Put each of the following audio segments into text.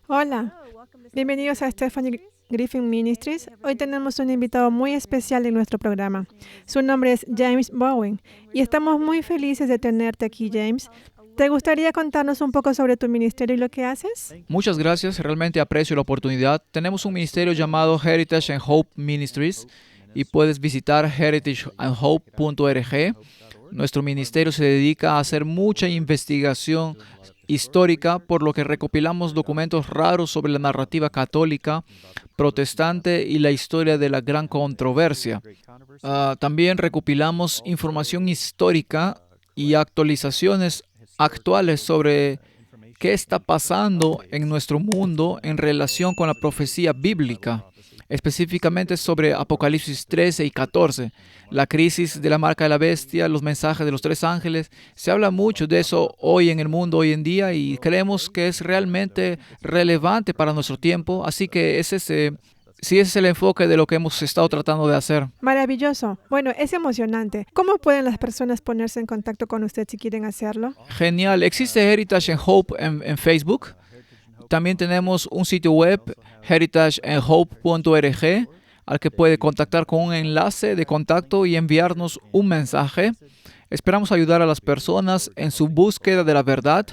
Hola, bienvenidos a Stephanie Griffin Ministries. Hoy tenemos un invitado muy especial en nuestro programa. Su nombre es James Bowen y estamos muy felices de tenerte aquí, James. ¿Te gustaría contarnos un poco sobre tu ministerio y lo que haces? Muchas gracias, realmente aprecio la oportunidad. Tenemos un ministerio llamado Heritage and Hope Ministries y puedes visitar heritageandhope.org. Nuestro ministerio se dedica a hacer mucha investigación histórica, por lo que recopilamos documentos raros sobre la narrativa católica, protestante y la historia de la gran controversia. También recopilamos información histórica y actualizaciones actuales sobre qué está pasando en nuestro mundo en relación con la profecía bíblica, específicamente sobre Apocalipsis 13 y 14, la crisis de la marca de la bestia, los mensajes de los tres ángeles. Se habla mucho de eso hoy en el mundo, hoy en día, y creemos que es realmente relevante para nuestro tiempo, así que sí, ese es el enfoque de lo que hemos estado tratando de hacer. Maravilloso. Bueno, es emocionante. ¿Cómo pueden las personas ponerse en contacto con usted si quieren hacerlo? Genial. Existe Heritage and Hope en Facebook. También tenemos un sitio web, heritageandhope.org, al que puede contactar con un enlace de contacto y enviarnos un mensaje. Esperamos ayudar a las personas en su búsqueda de la verdad.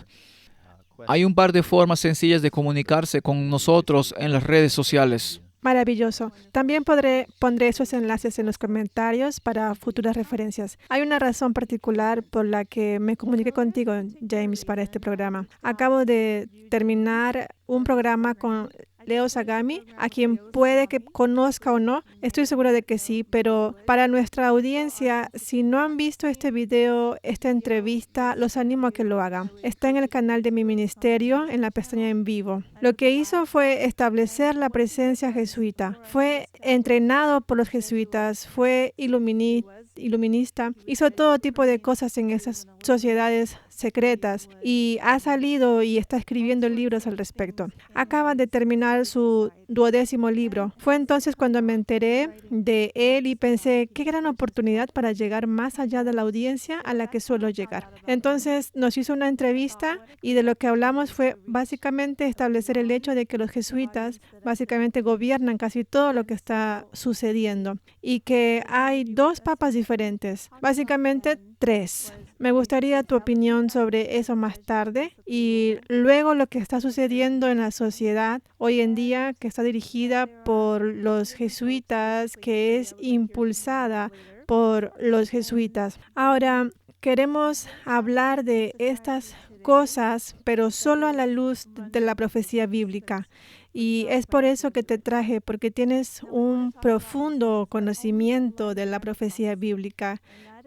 Hay un par de formas sencillas de comunicarse con nosotros en las redes sociales. Maravilloso. También pondré esos enlaces en los comentarios para futuras referencias. Hay una razón particular por la que me comuniqué contigo, James, para este programa. Acabo de terminar un programa con Leo Sagami, a quien puede que conozca o no, estoy segura de que sí, pero para nuestra audiencia, si no han visto este video, esta entrevista, los animo a que lo hagan. Está en el canal de mi ministerio, en la pestaña en vivo. Lo que hizo fue establecer la presencia jesuita. Fue entrenado por los jesuitas, fue iluminista, hizo todo tipo de cosas en esas sociedades secretas y ha salido y está escribiendo libros al respecto. Acaba de terminar su 12º libro. Fue entonces cuando me enteré de él y pensé, qué gran oportunidad para llegar más allá de la audiencia a la que suelo llegar. Entonces nos hizo una entrevista y de lo que hablamos fue básicamente establecer el hecho de que los jesuitas básicamente gobiernan casi todo lo que está sucediendo y que hay dos papas diferentes, básicamente tres. Me gustaría tu opinión sobre eso más tarde y luego lo que está sucediendo en la sociedad hoy en día, que está dirigida por los jesuitas, que es impulsada por los jesuitas. Ahora, queremos hablar de estas cosas, pero solo a la luz de la profecía bíblica. Y es por eso que te traje, porque tienes un profundo conocimiento de la profecía bíblica.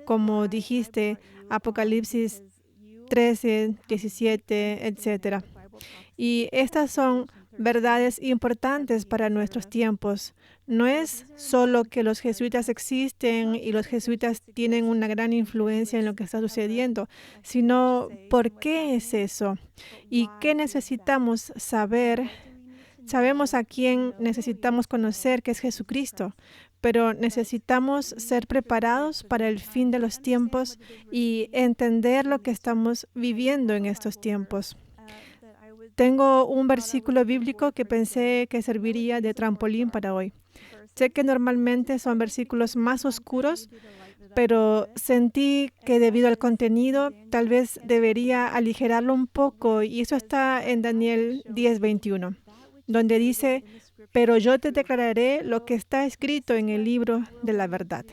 Como dijiste, Apocalipsis 13, 17, etcétera. Y estas son verdades importantes para nuestros tiempos. No es solo que los jesuitas existen y los jesuitas tienen una gran influencia en lo que está sucediendo, sino por qué es eso y qué necesitamos saber. Sabemos a quién necesitamos conocer, que es Jesucristo, pero necesitamos ser preparados para el fin de los tiempos y entender lo que estamos viviendo en estos tiempos. Tengo un versículo bíblico que pensé que serviría de trampolín para hoy. Sé que normalmente son versículos más oscuros, pero sentí que debido al contenido tal vez debería aligerarlo un poco y eso está en Daniel 10:21, donde dice, pero yo te declararé lo que está escrito en el libro de la verdad.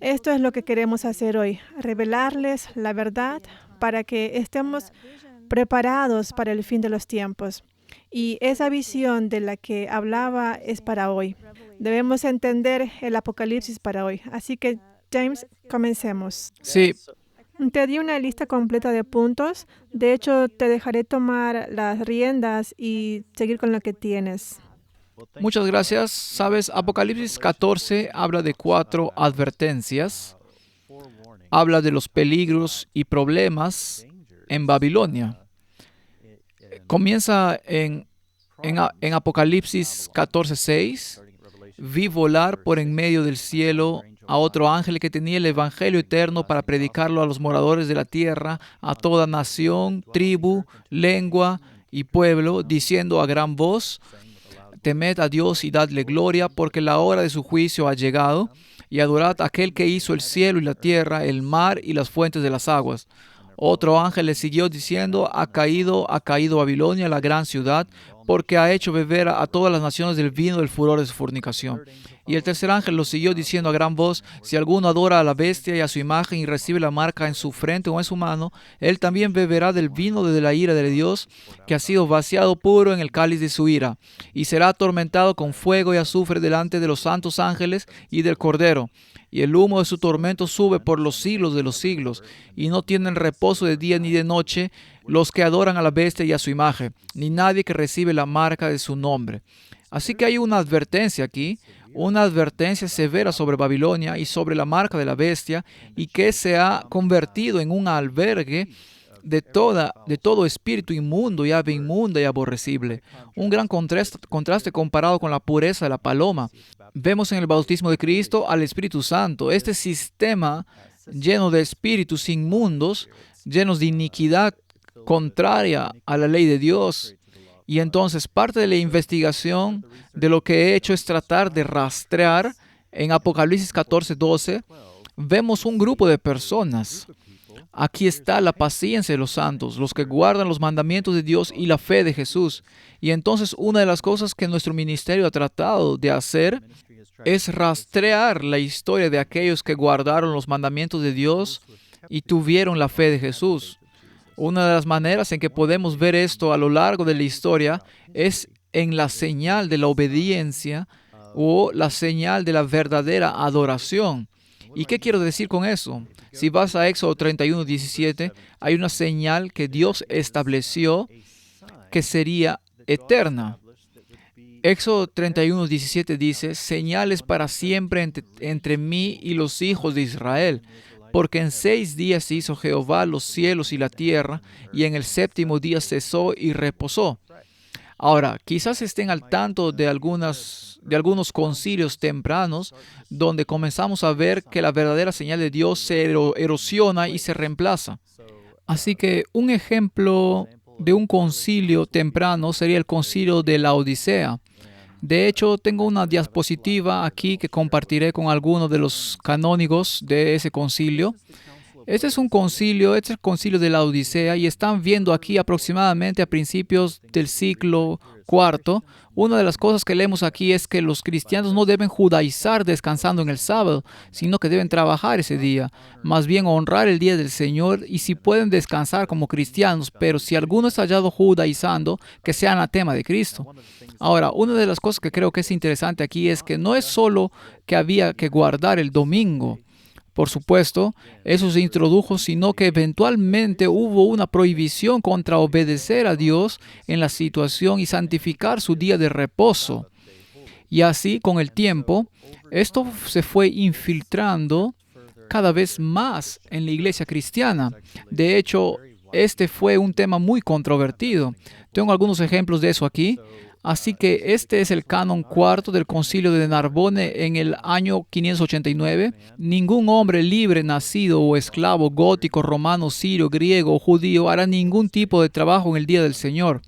Esto es lo que queremos hacer hoy, revelarles la verdad para que estemos preparados para el fin de los tiempos. Y esa visión de la que hablaba es para hoy. Debemos entender el Apocalipsis para hoy. Así que, James, comencemos. Sí, Te di una lista completa de puntos. De hecho, te dejaré tomar las riendas y seguir con lo que tienes. muchas gracias. Sabes, Apocalipsis 14 habla de 4 advertencias. Habla de los peligros y problemas en Babilonia. Comienza en Apocalipsis 14:6. Vi volar por en medio del cielo a otro ángel que tenía el evangelio eterno para predicarlo a los moradores de la tierra, a toda nación, tribu, lengua y pueblo, diciendo a gran voz: temed a Dios y dadle gloria, porque la hora de su juicio ha llegado, y adorad a aquel que hizo el cielo y la tierra, el mar y las fuentes de las aguas. Otro ángel le siguió diciendo: ha caído Babilonia, la gran ciudad, porque ha hecho beber a todas las naciones del vino del furor de su fornicación. Y el tercer ángel lo siguió diciendo a gran voz: si alguno adora a la bestia y a su imagen y recibe la marca en su frente o en su mano, él también beberá del vino de la ira de Dios, que ha sido vaciado puro en el cáliz de su ira, y será atormentado con fuego y azufre delante de los santos ángeles y del Cordero. Y el humo de su tormento sube por los siglos de los siglos, y no tienen reposo de día ni de noche los que adoran a la bestia y a su imagen, ni nadie que recibe la marca de su nombre. Así que hay una advertencia aquí, una advertencia severa sobre Babilonia y sobre la marca de la bestia, y que se ha convertido en un albergue de todo espíritu inmundo y ave inmunda y aborrecible. Un gran contraste comparado con la pureza de la paloma. Vemos en el bautismo de Cristo al Espíritu Santo, este sistema lleno de espíritus inmundos, llenos de iniquidad contraria a la ley de Dios. Y entonces parte de la investigación de lo que he hecho es tratar de rastrear en Apocalipsis 14:12. Vemos un grupo de personas. Aquí está la paciencia de los santos, los que guardan los mandamientos de Dios y la fe de Jesús. Y entonces una de las cosas que nuestro ministerio ha tratado de hacer es rastrear la historia de aquellos que guardaron los mandamientos de Dios y tuvieron la fe de Jesús. Una de las maneras en que podemos ver esto a lo largo de la historia es en la señal de la obediencia o la señal de la verdadera adoración. ¿Y qué quiero decir con eso? Si vas a Éxodo 31:17, hay una señal que Dios estableció que sería eterna. Éxodo 31:17 dice: señales para siempre entre mí y los hijos de Israel. Porque en 6 días hizo Jehová los cielos y la tierra, y en el séptimo día cesó y reposó. Ahora, quizás estén al tanto de algunos concilios tempranos donde comenzamos a ver que la verdadera señal de Dios se erosiona y se reemplaza. Así que un ejemplo de un concilio temprano sería el concilio de la Odisea. De hecho, tengo una diapositiva aquí que compartiré con algunos de los canónigos de ese concilio. Este es el concilio de la Odisea, y están viendo aquí aproximadamente a principios del siglo IV. Una de las cosas que leemos aquí es que los cristianos no deben judaizar descansando en el sábado, sino que deben trabajar ese día, más bien honrar el día del Señor, y si pueden descansar como cristianos, pero si alguno es hallado judaizando, que sea anatema de Cristo. Ahora, una de las cosas que creo que es interesante aquí es que no es solo que había que guardar el domingo. Por supuesto, eso se introdujo, sino que eventualmente hubo una prohibición contra obedecer a Dios en la situación y santificar su día de reposo. Y así, con el tiempo, esto se fue infiltrando cada vez más en la iglesia cristiana. De hecho, este fue un tema muy controvertido. Tengo algunos ejemplos de eso aquí. Así que este es el canon cuarto del concilio de Narbonne en el año 589. Ningún hombre libre, nacido o esclavo, gótico, romano, sirio, griego o judío hará ningún tipo de trabajo en el día del Señor.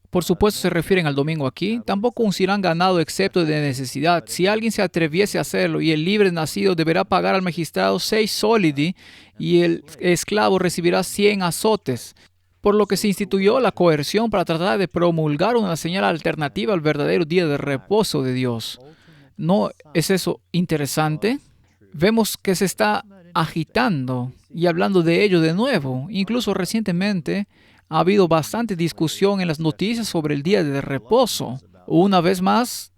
Por supuesto se refieren al domingo aquí. Tampoco uncirán ganado excepto de necesidad. Si alguien se atreviese a hacerlo, y el libre nacido deberá pagar al magistrado 6 solidi, y el esclavo recibirá 100 azotes. Por lo que se instituyó la coerción para tratar de promulgar una señal alternativa al verdadero día de reposo de Dios. ¿No es eso interesante? Vemos que se está agitando y hablando de ello de nuevo. Incluso recientemente ha habido bastante discusión en las noticias sobre el día de reposo. Una vez más,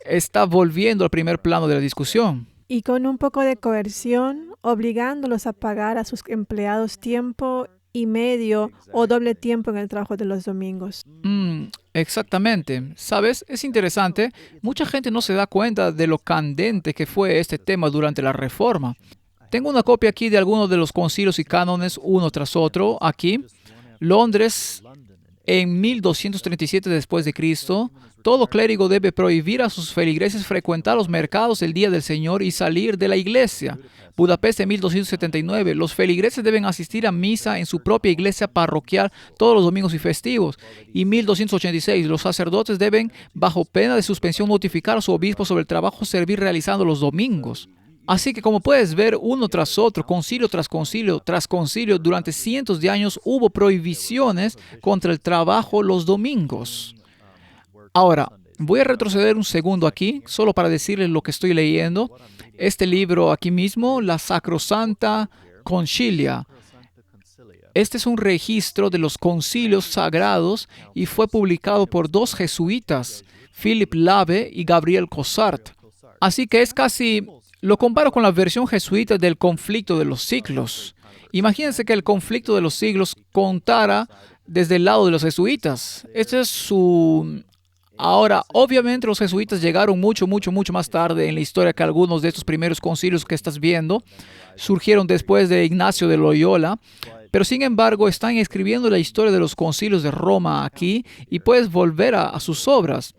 está volviendo al primer plano de la discusión. Y con un poco de coerción, obligándolos a pagar a sus empleados tiempo y medio o doble tiempo en el trabajo de los domingos. Exactamente. ¿Sabes? Es interesante. Mucha gente no se da cuenta de lo candente que fue este tema durante la Reforma. Tengo una copia aquí de algunos de los concilios y cánones, uno tras otro, aquí. Londres En 1237 después de Cristo, todo clérigo debe prohibir a sus feligreses frecuentar los mercados el día del Señor y salir de la iglesia. Budapest en 1279, los feligreses deben asistir a misa en su propia iglesia parroquial todos los domingos y festivos. Y 1286, los sacerdotes deben, bajo pena de suspensión, notificar a su obispo sobre el trabajo servir realizando los domingos. Así que como puedes ver, uno tras otro, concilio tras concilio, durante cientos de años hubo prohibiciones contra el trabajo los domingos. Ahora, voy a retroceder un segundo aquí, solo para decirles lo que estoy leyendo. Este libro aquí mismo, la Sacrosanta Concilia. Este es un registro de los concilios sagrados y fue publicado por dos jesuitas, Philip Lave y Gabriel Cossart. Así que es casi... Lo comparo con la versión jesuita del conflicto de los siglos. Imagínense que el conflicto de los siglos contara desde el lado de los jesuitas. Este es su... Ahora, obviamente los jesuitas llegaron mucho más tarde en la historia que algunos de estos primeros concilios que estás viendo. Surgieron después de Ignacio de Loyola. Pero sin embargo, están escribiendo la historia de los concilios de Roma aquí y puedes volver a sus obras.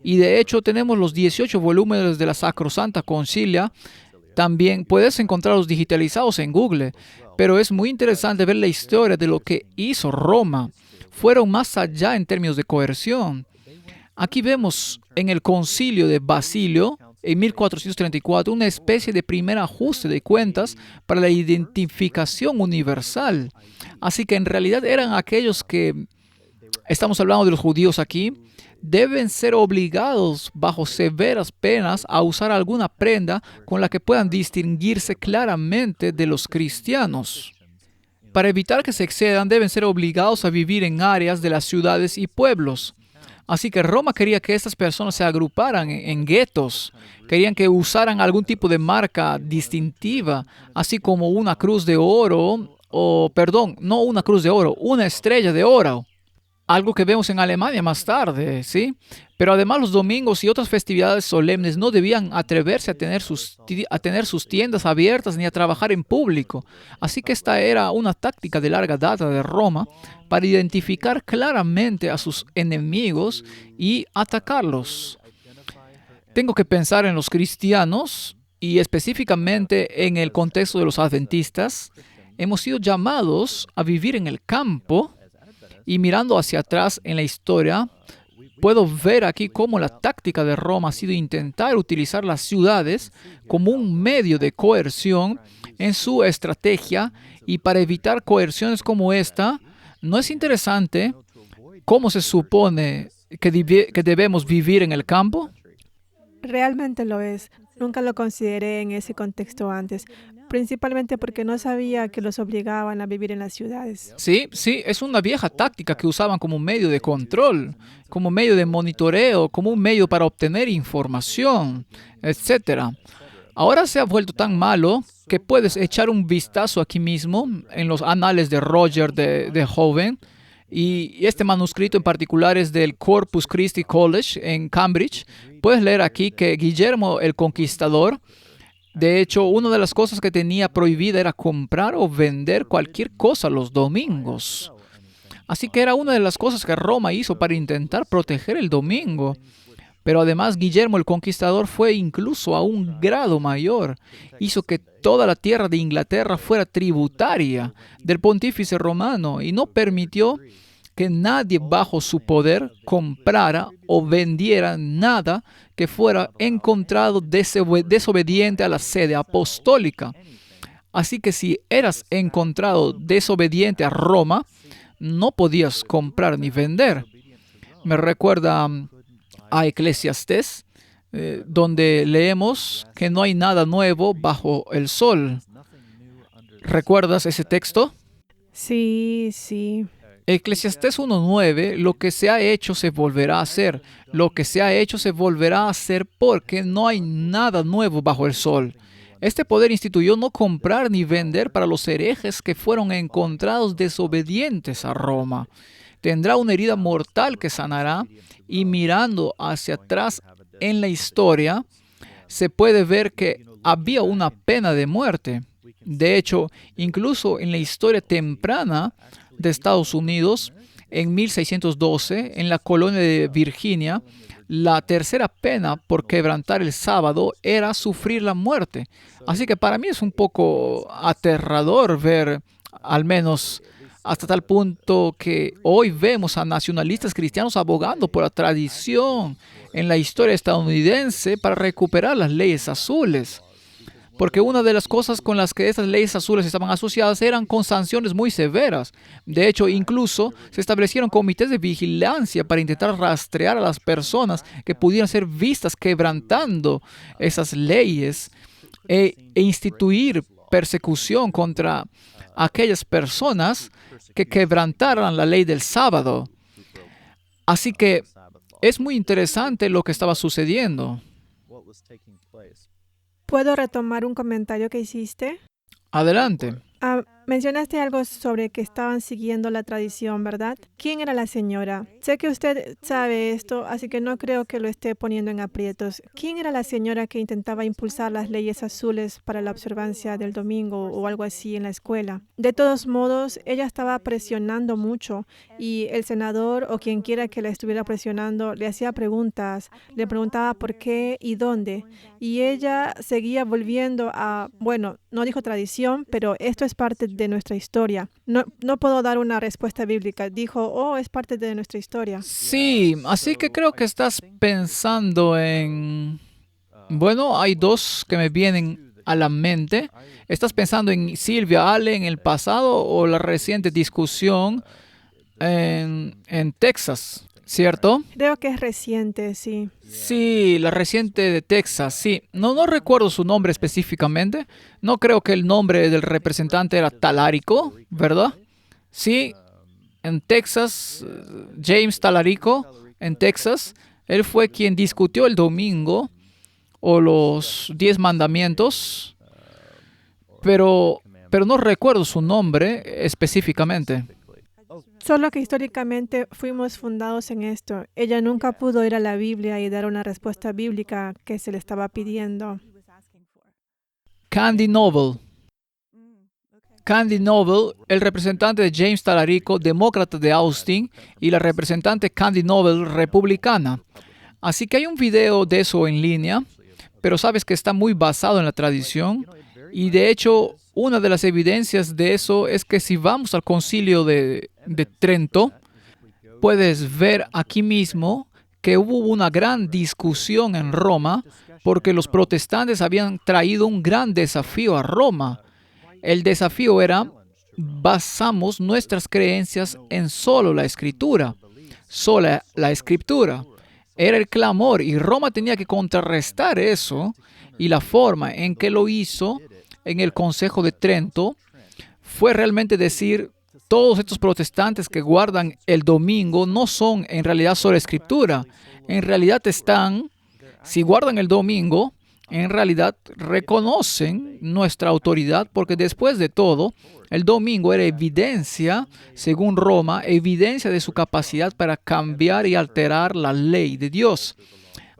Y de hecho tenemos los 18 volúmenes de la Sacrosanta Concilia. También puedes encontrarlos digitalizados en Google. Pero es muy interesante ver la historia de lo que hizo Roma. Fueron más allá en términos de coerción. Aquí vemos en el concilio de Basilio, en 1434, una especie de primer ajuste de cuentas para la identificación universal. Así que en realidad eran aquellos que, estamos hablando de los judíos aquí, deben ser obligados bajo severas penas a usar alguna prenda con la que puedan distinguirse claramente de los cristianos. Para evitar que se excedan, deben ser obligados a vivir en áreas de las ciudades y pueblos. Así que Roma quería que estas personas se agruparan en guetos. Querían que usaran algún tipo de marca distintiva, así como una cruz de oro, no una cruz de oro, una estrella de oro. Algo que vemos en Alemania más tarde, ¿sí? Pero además los domingos y otras festividades solemnes no debían atreverse a tener sus tiendas abiertas ni a trabajar en público. Así que esta era una táctica de larga data de Roma para identificar claramente a sus enemigos y atacarlos. Tengo que pensar en los cristianos y específicamente en el contexto de los adventistas. Hemos sido llamados a vivir en el campo. Y mirando hacia atrás en la historia, puedo ver aquí cómo la táctica de Roma ha sido intentar utilizar las ciudades como un medio de coerción en su estrategia, y para evitar coerciones como esta, ¿no es interesante cómo se supone que debemos vivir en el campo? Realmente lo es. Nunca lo consideré en ese contexto antes, principalmente porque no sabía que los obligaban a vivir en las ciudades. Sí, es una vieja táctica que usaban como un medio de control, como medio de monitoreo, como un medio para obtener información, etc. Ahora se ha vuelto tan malo que puedes echar un vistazo aquí mismo en los anales de Roger de Joven, y este manuscrito en particular es del Corpus Christi College en Cambridge. Puedes leer aquí que Guillermo el Conquistador, de hecho, una de las cosas que tenía prohibida era comprar o vender cualquier cosa los domingos. Así que era una de las cosas que Roma hizo para intentar proteger el domingo. Pero además, Guillermo el Conquistador fue incluso a un grado mayor. Hizo que toda la tierra de Inglaterra fuera tributaria del pontífice romano y no permitió que nadie bajo su poder comprara o vendiera nada que fuera encontrado desobediente a la sede apostólica. Así que si eras encontrado desobediente a Roma, no podías comprar ni vender. Me recuerda a Eclesiastés, donde leemos que no hay nada nuevo bajo el sol. ¿Recuerdas ese texto? Sí. Eclesiastés 1:9, lo que se ha hecho se volverá a hacer. Lo que se ha hecho se volverá a hacer porque no hay nada nuevo bajo el sol. Este poder instituyó no comprar ni vender para los herejes que fueron encontrados desobedientes a Roma. Tendrá una herida mortal que sanará, y mirando hacia atrás en la historia, se puede ver que había una pena de muerte. De hecho, incluso en la historia temprana de Estados Unidos, en 1612, en la colonia de Virginia, la tercera pena por quebrantar el sábado era sufrir la muerte. Así que para mí es un poco aterrador ver, al menos hasta tal punto que hoy vemos a nacionalistas cristianos abogando por la tradición en la historia estadounidense para recuperar las leyes azules. Porque una de las cosas con las que estas leyes azules estaban asociadas eran con sanciones muy severas. De hecho, incluso se establecieron comités de vigilancia para intentar rastrear a las personas que pudieran ser vistas quebrantando esas leyes e instituir persecución contra aquellas personas que quebrantaran la ley del sábado. Así que es muy interesante lo que estaba sucediendo. ¿Puedo retomar un comentario que hiciste? Adelante. Mencionaste algo sobre que estaban siguiendo la tradición, ¿verdad? ¿Quién era la señora? Sé que usted sabe esto, así que no creo que lo esté poniendo en aprietos. ¿Quién era la señora que intentaba impulsar las leyes azules para la observancia del domingo o algo así en la escuela? De todos modos, ella estaba presionando mucho y el senador o quien quiera que la estuviera presionando le hacía preguntas, le preguntaba por qué y dónde. Y ella seguía volviendo a, bueno, no dijo tradición, pero esto es parte de nuestra historia. No puedo dar una respuesta bíblica. Dijo, oh, es parte de nuestra historia. Sí, así que creo que estás pensando en... Bueno, hay dos que me vienen a la mente. ¿Estás pensando en Sylvia Allen en el pasado o la reciente discusión en Texas, cierto? Creo que es reciente, sí. Sí, la reciente de Texas, sí. No recuerdo su nombre específicamente. No creo que el nombre del representante era Talarico, ¿verdad? Sí, en Texas, James Talarico, en Texas, él fue quien discutió el domingo o los 10 mandamientos, pero no recuerdo su nombre específicamente. Solo que históricamente fuimos fundados en esto. Ella nunca pudo ir a la Biblia y dar una respuesta bíblica que se le estaba pidiendo. Candy Noble. Candy Noble, el representante de James Talarico, demócrata de Austin, y la representante Candy Noble, republicana. Así que hay un video de eso en línea, pero sabes que está muy basado en la tradición. Y de hecho, una de las evidencias de eso es que si vamos al concilio de Trento, puedes ver aquí mismo que hubo una gran discusión en Roma porque los protestantes habían traído un gran desafío a Roma. El desafío era, basamos nuestras creencias en solo la Escritura. Sola la Escritura. Era el clamor y Roma tenía que contrarrestar eso, y la forma en que lo hizo en el Consejo de Trento fue realmente decir, todos estos protestantes que guardan el domingo no son en realidad solo Escritura. En realidad están, si guardan el domingo, en realidad reconocen nuestra autoridad, porque después de todo, el domingo era evidencia, según Roma, evidencia de su capacidad para cambiar y alterar la ley de Dios.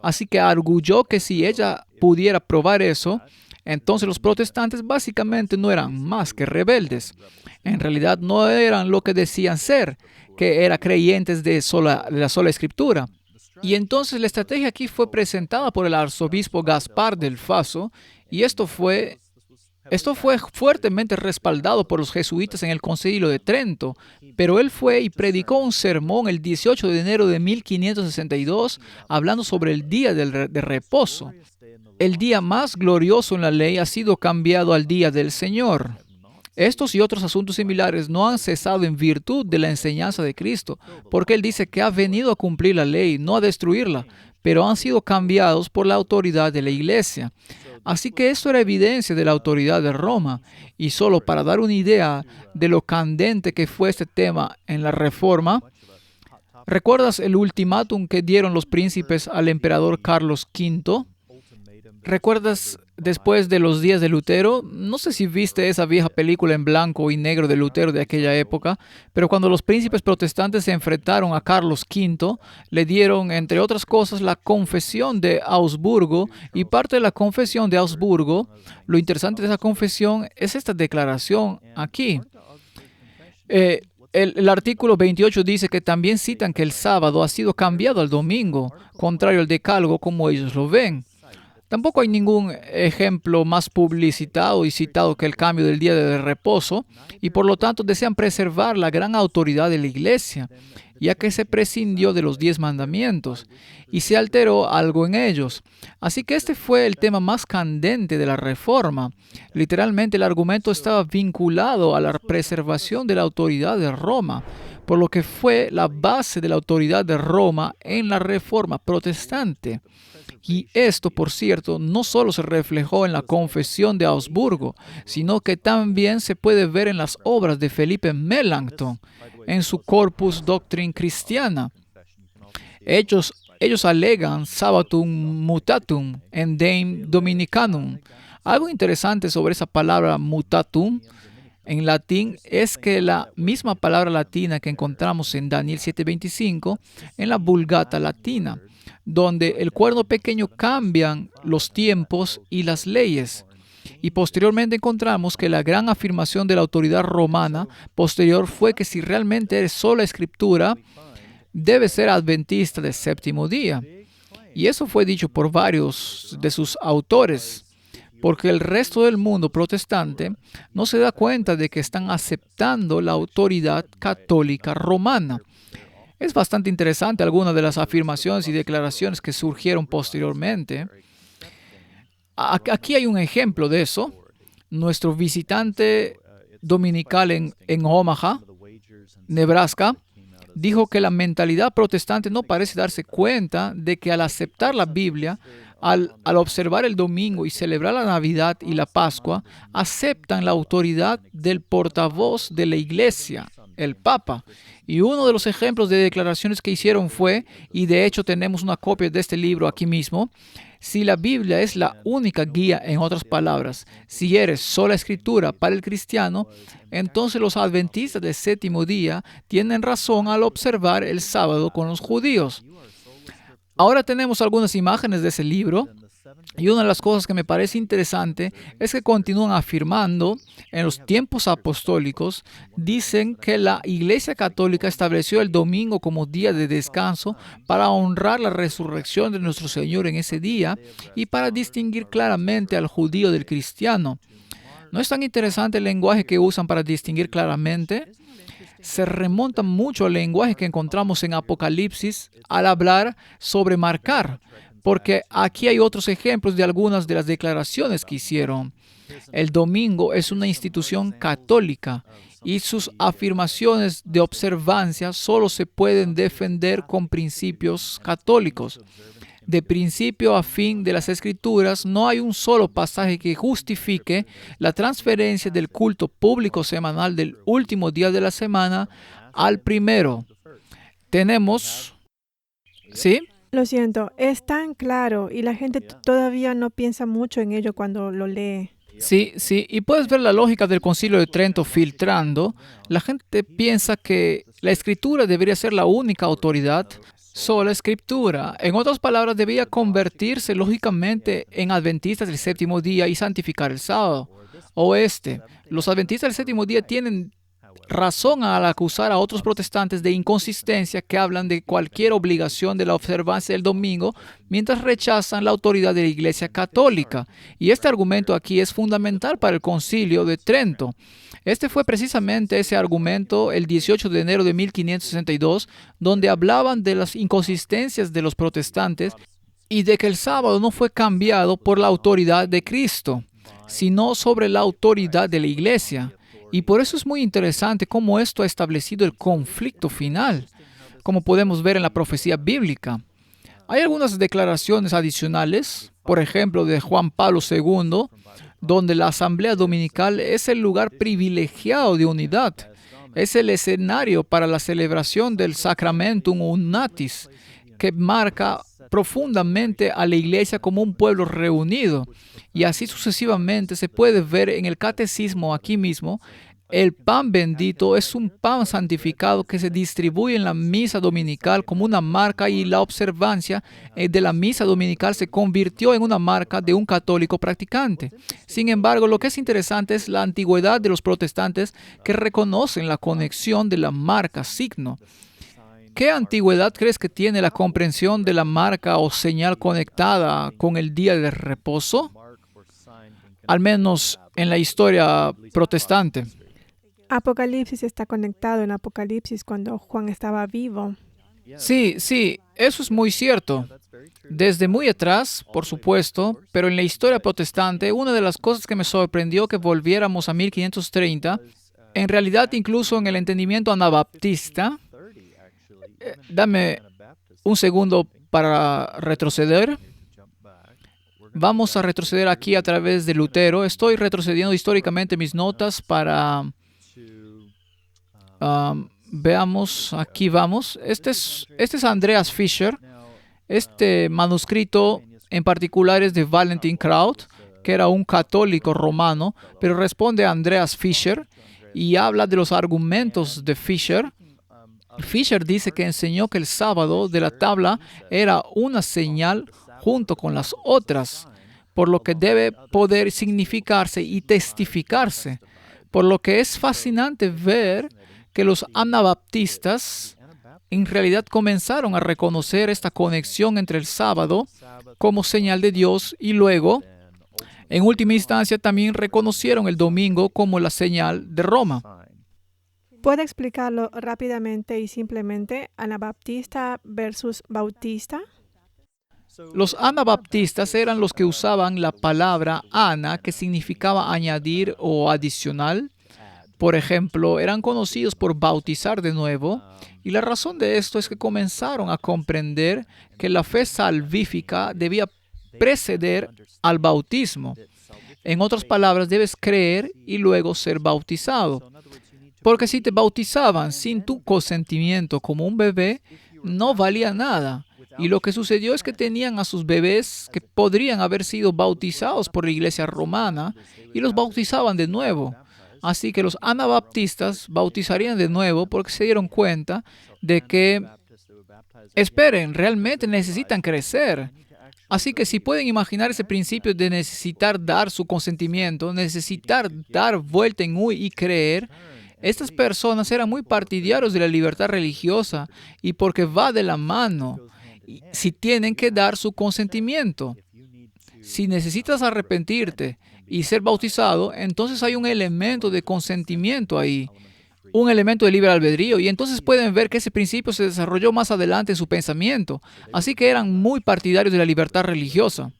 Así que arguyó que si ella pudiera probar eso, entonces los protestantes básicamente no eran más que rebeldes. En realidad no eran lo que decían ser, que eran creyentes de la sola Escritura. Y entonces la estrategia aquí fue presentada por el arzobispo Gaspar del Faso, y esto fue fuertemente respaldado por los jesuitas en el Concilio de Trento, pero él fue y predicó un sermón el 18 de enero de 1562 hablando sobre el día de reposo. El día más glorioso en la ley ha sido cambiado al día del Señor. Estos y otros asuntos similares no han cesado en virtud de la enseñanza de Cristo, porque Él dice que ha venido a cumplir la ley, no a destruirla, pero han sido cambiados por la autoridad de la Iglesia. Así que esto era evidencia de la autoridad de Roma. Y solo para dar una idea de lo candente que fue este tema en la Reforma, ¿recuerdas el ultimátum que dieron los príncipes al emperador Carlos V? ¿Recuerdas después de los días de Lutero? No sé si viste esa vieja película en blanco y negro de Lutero de aquella época, pero cuando los príncipes protestantes se enfrentaron a Carlos V, le dieron, entre otras cosas, la Confesión de Augsburgo, y parte de la Confesión de Augsburgo, lo interesante de esa confesión es esta declaración aquí. El artículo 28 dice que también citan que el sábado ha sido cambiado al domingo, contrario al decálogo como ellos lo ven. Tampoco hay ningún ejemplo más publicitado y citado que el cambio del día de reposo, y por lo tanto desean preservar la gran autoridad de la Iglesia, ya que se prescindió de los 10 mandamientos y se alteró algo en ellos. Así que este fue el tema más candente de la Reforma. Literalmente el argumento estaba vinculado a la preservación de la autoridad de Roma, por lo que fue la base de la autoridad de Roma en la Reforma protestante. Y esto, por cierto, no solo se reflejó en la Confesión de Augsburgo, sino que también se puede ver en las obras de Felipe Melanchthon, en su Corpus Doctrine Christiana. Ellos alegan Sabbatum mutatum endem Dominicanum. Algo interesante sobre esa palabra mutatum en latín es que la misma palabra latina que encontramos en Daniel 7:25 en la Vulgata latina, donde el cuerno pequeño cambian los tiempos y las leyes. Y posteriormente encontramos que la gran afirmación de la autoridad romana posterior fue que si realmente eres sola escritura, debe ser adventista del séptimo día. Y eso fue dicho por varios de sus autores, porque el resto del mundo protestante no se da cuenta de que están aceptando la autoridad católica romana. Es bastante interesante algunas de las afirmaciones y declaraciones que surgieron posteriormente. Aquí hay un ejemplo de eso. Nuestro visitante dominical en Omaha, Nebraska, dijo que la mentalidad protestante no parece darse cuenta de que al aceptar la Biblia, al observar el domingo y celebrar la Navidad y la Pascua, aceptan la autoridad del portavoz de la Iglesia, el Papa. Y uno de los ejemplos de declaraciones que hicieron fue, y de hecho tenemos una copia de este libro aquí mismo, si la Biblia es la única guía, en otras palabras, si eres sola escritura para el cristiano, entonces los adventistas del séptimo día tienen razón al observar el sábado con los judíos. Ahora tenemos algunas imágenes de ese libro. Y una de las cosas que me parece interesante es que continúan afirmando, en los tiempos apostólicos, dicen que la Iglesia Católica estableció el domingo como día de descanso para honrar la resurrección de nuestro Señor en ese día y para distinguir claramente al judío del cristiano. ¿No es tan interesante el lenguaje que usan para distinguir claramente? Se remonta mucho al lenguaje que encontramos en Apocalipsis al hablar sobre marcar, porque aquí hay otros ejemplos de algunas de las declaraciones que hicieron. El domingo es una institución católica y sus afirmaciones de observancia solo se pueden defender con principios católicos. De principio a fin de las Escrituras, no hay un solo pasaje que justifique la transferencia del culto público semanal del último día de la semana al primero. Tenemos, ¿sí? Lo siento, es tan claro y la gente todavía no piensa mucho en ello cuando lo lee. Sí, y puedes ver la lógica del Concilio de Trento filtrando. La gente piensa que la Escritura debería ser la única autoridad, sola Escritura. En otras palabras, debía convertirse lógicamente en adventistas del séptimo día y santificar el sábado. Los adventistas del séptimo día tienen razón al acusar a otros protestantes de inconsistencia que hablan de cualquier obligación de la observancia del domingo mientras rechazan la autoridad de la Iglesia Católica. Y este argumento aquí es fundamental para el Concilio de Trento. Este fue precisamente ese argumento el 18 de enero de 1562, donde hablaban de las inconsistencias de los protestantes y de que el sábado no fue cambiado por la autoridad de Cristo, sino sobre la autoridad de la Iglesia. Y por eso es muy interesante cómo esto ha establecido el conflicto final, como podemos ver en la profecía bíblica. Hay algunas declaraciones adicionales, por ejemplo, de Juan Pablo II, donde la asamblea dominical es el lugar privilegiado de unidad. Es el escenario para la celebración del Sacramentum Unitas, que marca profundamente a la Iglesia como un pueblo reunido. Y así sucesivamente se puede ver en el catecismo aquí mismo, El pan bendito es un pan santificado que se distribuye en la misa dominical como una marca, y la observancia de la misa dominical se convirtió en una marca de un católico practicante. Sin embargo, lo que es interesante es la antigüedad de los protestantes, que reconocen la conexión de la marca signo. ¿Qué antigüedad crees que tiene la comprensión de la marca o señal conectada con el día de reposo? Al menos en la historia protestante. Apocalipsis está conectado en Apocalipsis cuando Juan estaba vivo. Sí, eso es muy cierto. Desde muy atrás, por supuesto, pero en la historia protestante, una de las cosas que me sorprendió que volviéramos a 1530, en realidad incluso en el entendimiento anabaptista. Dame un segundo para retroceder. Vamos a retroceder aquí a través de Lutero. Estoy retrocediendo históricamente mis notas para... veamos, aquí vamos. Este es Andreas Fischer. Este manuscrito en particular es de Valentin Kraut, que era un católico romano, pero responde a Andreas Fischer y habla de los argumentos de Fischer. Fischer dice que enseñó que el sábado de la tabla era una señal junto con las otras, por lo que debe poder significarse y testificarse. Por lo que es fascinante ver que los anabaptistas en realidad comenzaron a reconocer esta conexión entre el sábado como señal de Dios, y luego, en última instancia, también reconocieron el domingo como la señal de Roma. ¿Puede explicarlo rápidamente y simplemente, anabaptista versus bautista? Los anabaptistas eran los que usaban la palabra ana, que significaba añadir o adicional. Por ejemplo, eran conocidos por bautizar de nuevo, y la razón de esto es que comenzaron a comprender que la fe salvífica debía preceder al bautismo. En otras palabras, debes creer y luego ser bautizado. Porque si te bautizaban sin tu consentimiento como un bebé, no valía nada. Y lo que sucedió es que tenían a sus bebés que podrían haber sido bautizados por la iglesia romana, y los bautizaban de nuevo. Así que los anabaptistas bautizarían de nuevo porque se dieron cuenta de que, esperen, realmente necesitan crecer. Así que si pueden imaginar ese principio de necesitar dar su consentimiento, necesitar dar vuelta en U y creer, estas personas eran muy partidarios de la libertad religiosa, y porque va de la mano, si tienen que dar su consentimiento. Si necesitas arrepentirte y ser bautizado, entonces hay un elemento de consentimiento ahí, un elemento de libre albedrío, y entonces pueden ver que ese principio se desarrolló más adelante en su pensamiento. Así que eran muy partidarios de la libertad religiosa.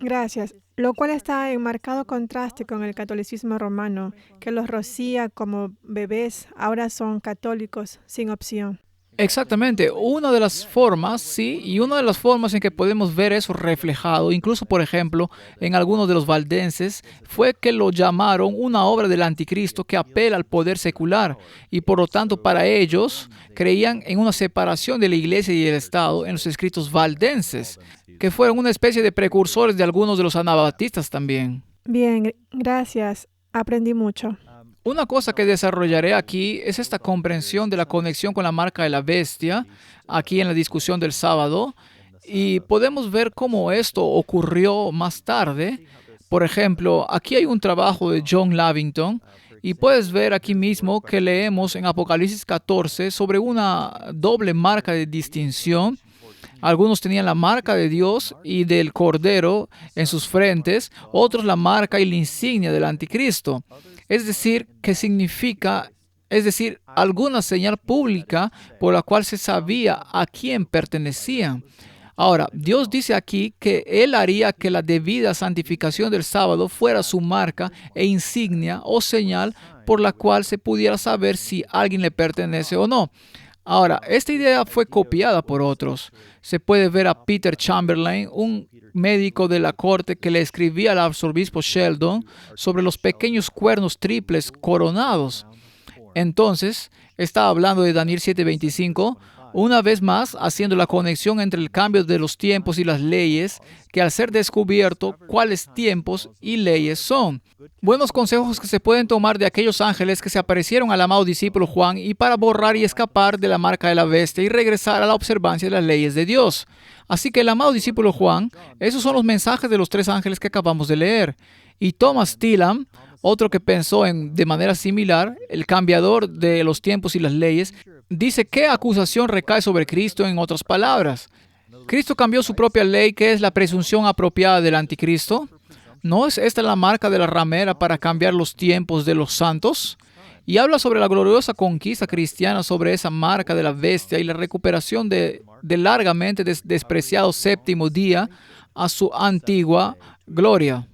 Gracias. Lo cual está en marcado contraste con el catolicismo romano, que los rocía como bebés, ahora son católicos sin opción. Exactamente, una de las formas, sí, y una de las formas en que podemos ver eso reflejado, incluso por ejemplo, en algunos de los valdenses, fue que lo llamaron una obra del anticristo que apela al poder secular, y por lo tanto para ellos creían en una separación de la iglesia y el Estado en los escritos valdenses, que fueron una especie de precursores de algunos de los anabaptistas también. Bien, gracias. Aprendí mucho. Una cosa que desarrollaré aquí es esta comprensión de la conexión con la marca de la bestia, aquí en la discusión del sábado, y podemos ver cómo esto ocurrió más tarde. Por ejemplo, aquí hay un trabajo de John Lavington, y puedes ver aquí mismo que leemos en Apocalipsis 14 sobre una doble marca de distinción. Algunos tenían la marca de Dios y del Cordero en sus frentes, otros la marca y la insignia del anticristo. Es decir, alguna señal pública por la cual se sabía a quién pertenecían. Ahora, Dios dice aquí que Él haría que la debida santificación del sábado fuera su marca e insignia o señal por la cual se pudiera saber si alguien le pertenece o no. Ahora, esta idea fue copiada por otros. Se puede ver a Peter Chamberlain, un médico de la corte, que le escribía al arzobispo Sheldon sobre los pequeños cuernos triples coronados. Entonces, estaba hablando de Daniel 7:25, una vez más haciendo la conexión entre el cambio de los tiempos y las leyes, que al ser descubierto cuáles tiempos y leyes son. Buenos consejos que se pueden tomar de aquellos ángeles que se aparecieron al amado discípulo Juan y para borrar y escapar de la marca de la bestia y regresar a la observancia de las leyes de Dios. Así que el amado discípulo Juan, esos son los mensajes de los 3 ángeles que acabamos de leer. Y Thomas Tillam, otro que pensó de manera similar, el cambiador de los tiempos y las leyes, dice qué acusación recae sobre Cristo en otras palabras. ¿Cristo cambió su propia ley, que es la presunción apropiada del anticristo? ¿No es esta la marca de la ramera para cambiar los tiempos de los santos? Y habla sobre la gloriosa conquista cristiana sobre esa marca de la bestia y la recuperación de largamente despreciado séptimo día a su antigua gloria.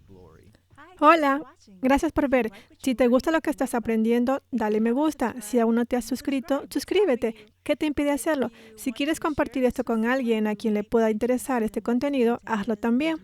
Hola, gracias por ver. Si te gusta lo que estás aprendiendo, dale me gusta. Si aún no te has suscrito, suscríbete. ¿Qué te impide hacerlo? Si quieres compartir esto con alguien a quien le pueda interesar este contenido, hazlo también.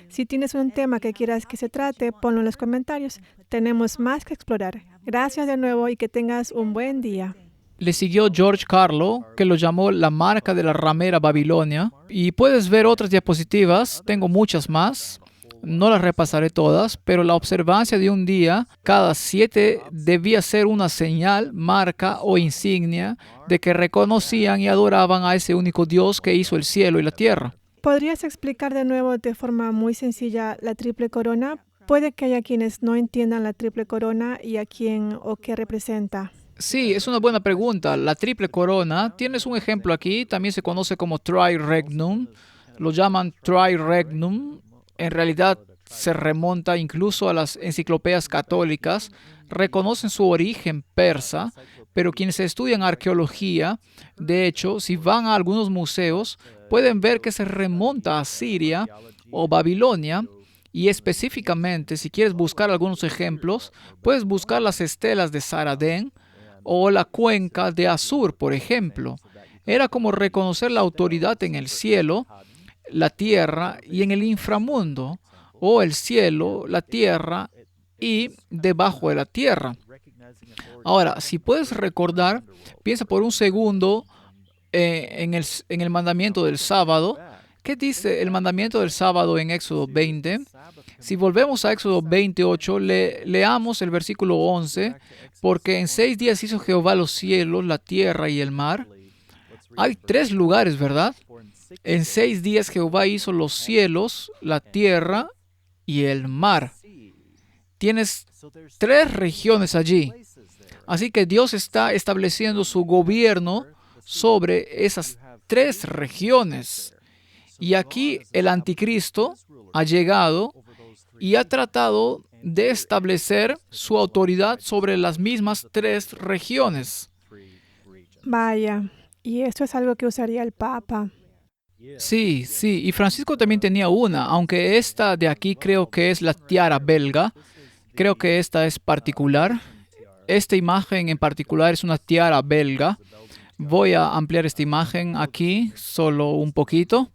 Si tienes un tema que quieras que se trate, ponlo en los comentarios. Tenemos más que explorar. Gracias de nuevo y que tengas un buen día. Le siguió George Carlo, que lo llamó la marca de la ramera Babilonia. Y puedes ver otras diapositivas, tengo muchas más. No las repasaré todas, pero la observancia de un día cada 7 debía ser una señal, marca o insignia de que reconocían y adoraban a ese único Dios que hizo el cielo y la tierra. ¿Podrías explicar de nuevo de forma muy sencilla la triple corona? Puede que haya quienes no entiendan la triple corona y a quién o qué representa. Sí, es una buena pregunta. La triple corona, tienes un ejemplo aquí, también se conoce como Tri-Regnum, lo llaman Tri-Regnum. En realidad se remonta incluso a las enciclopedias católicas, reconocen su origen persa, pero quienes estudian arqueología, de hecho, si van a algunos museos, pueden ver que se remonta a Siria o Babilonia, y específicamente, si quieres buscar algunos ejemplos, puedes buscar las estelas de Saradén o la cuenca de Asur, por ejemplo. Era como reconocer la autoridad en el cielo, la tierra y en el inframundo, o el cielo, la tierra y debajo de la tierra. Ahora, si puedes recordar, piensa por un segundo en el mandamiento del sábado. ¿Qué dice el mandamiento del sábado en Éxodo 20? Si volvemos a Éxodo 28, leamos el versículo 11, porque en 6 días hizo Jehová los cielos, la tierra y el mar. Hay 3 lugares, ¿verdad? En 6 días Jehová hizo los cielos, la tierra y el mar. Tienes 3 regiones allí. Así que Dios está estableciendo su gobierno sobre esas 3 regiones. Y aquí el anticristo ha llegado y ha tratado de establecer su autoridad sobre las mismas 3 regiones. Vaya, y esto es algo que usaría el Papa. Sí, y Francisco también tenía una, aunque esta de aquí creo que es la tiara belga. Creo que esta es particular. Esta imagen en particular es una tiara belga. Voy a ampliar esta imagen aquí solo un poquito,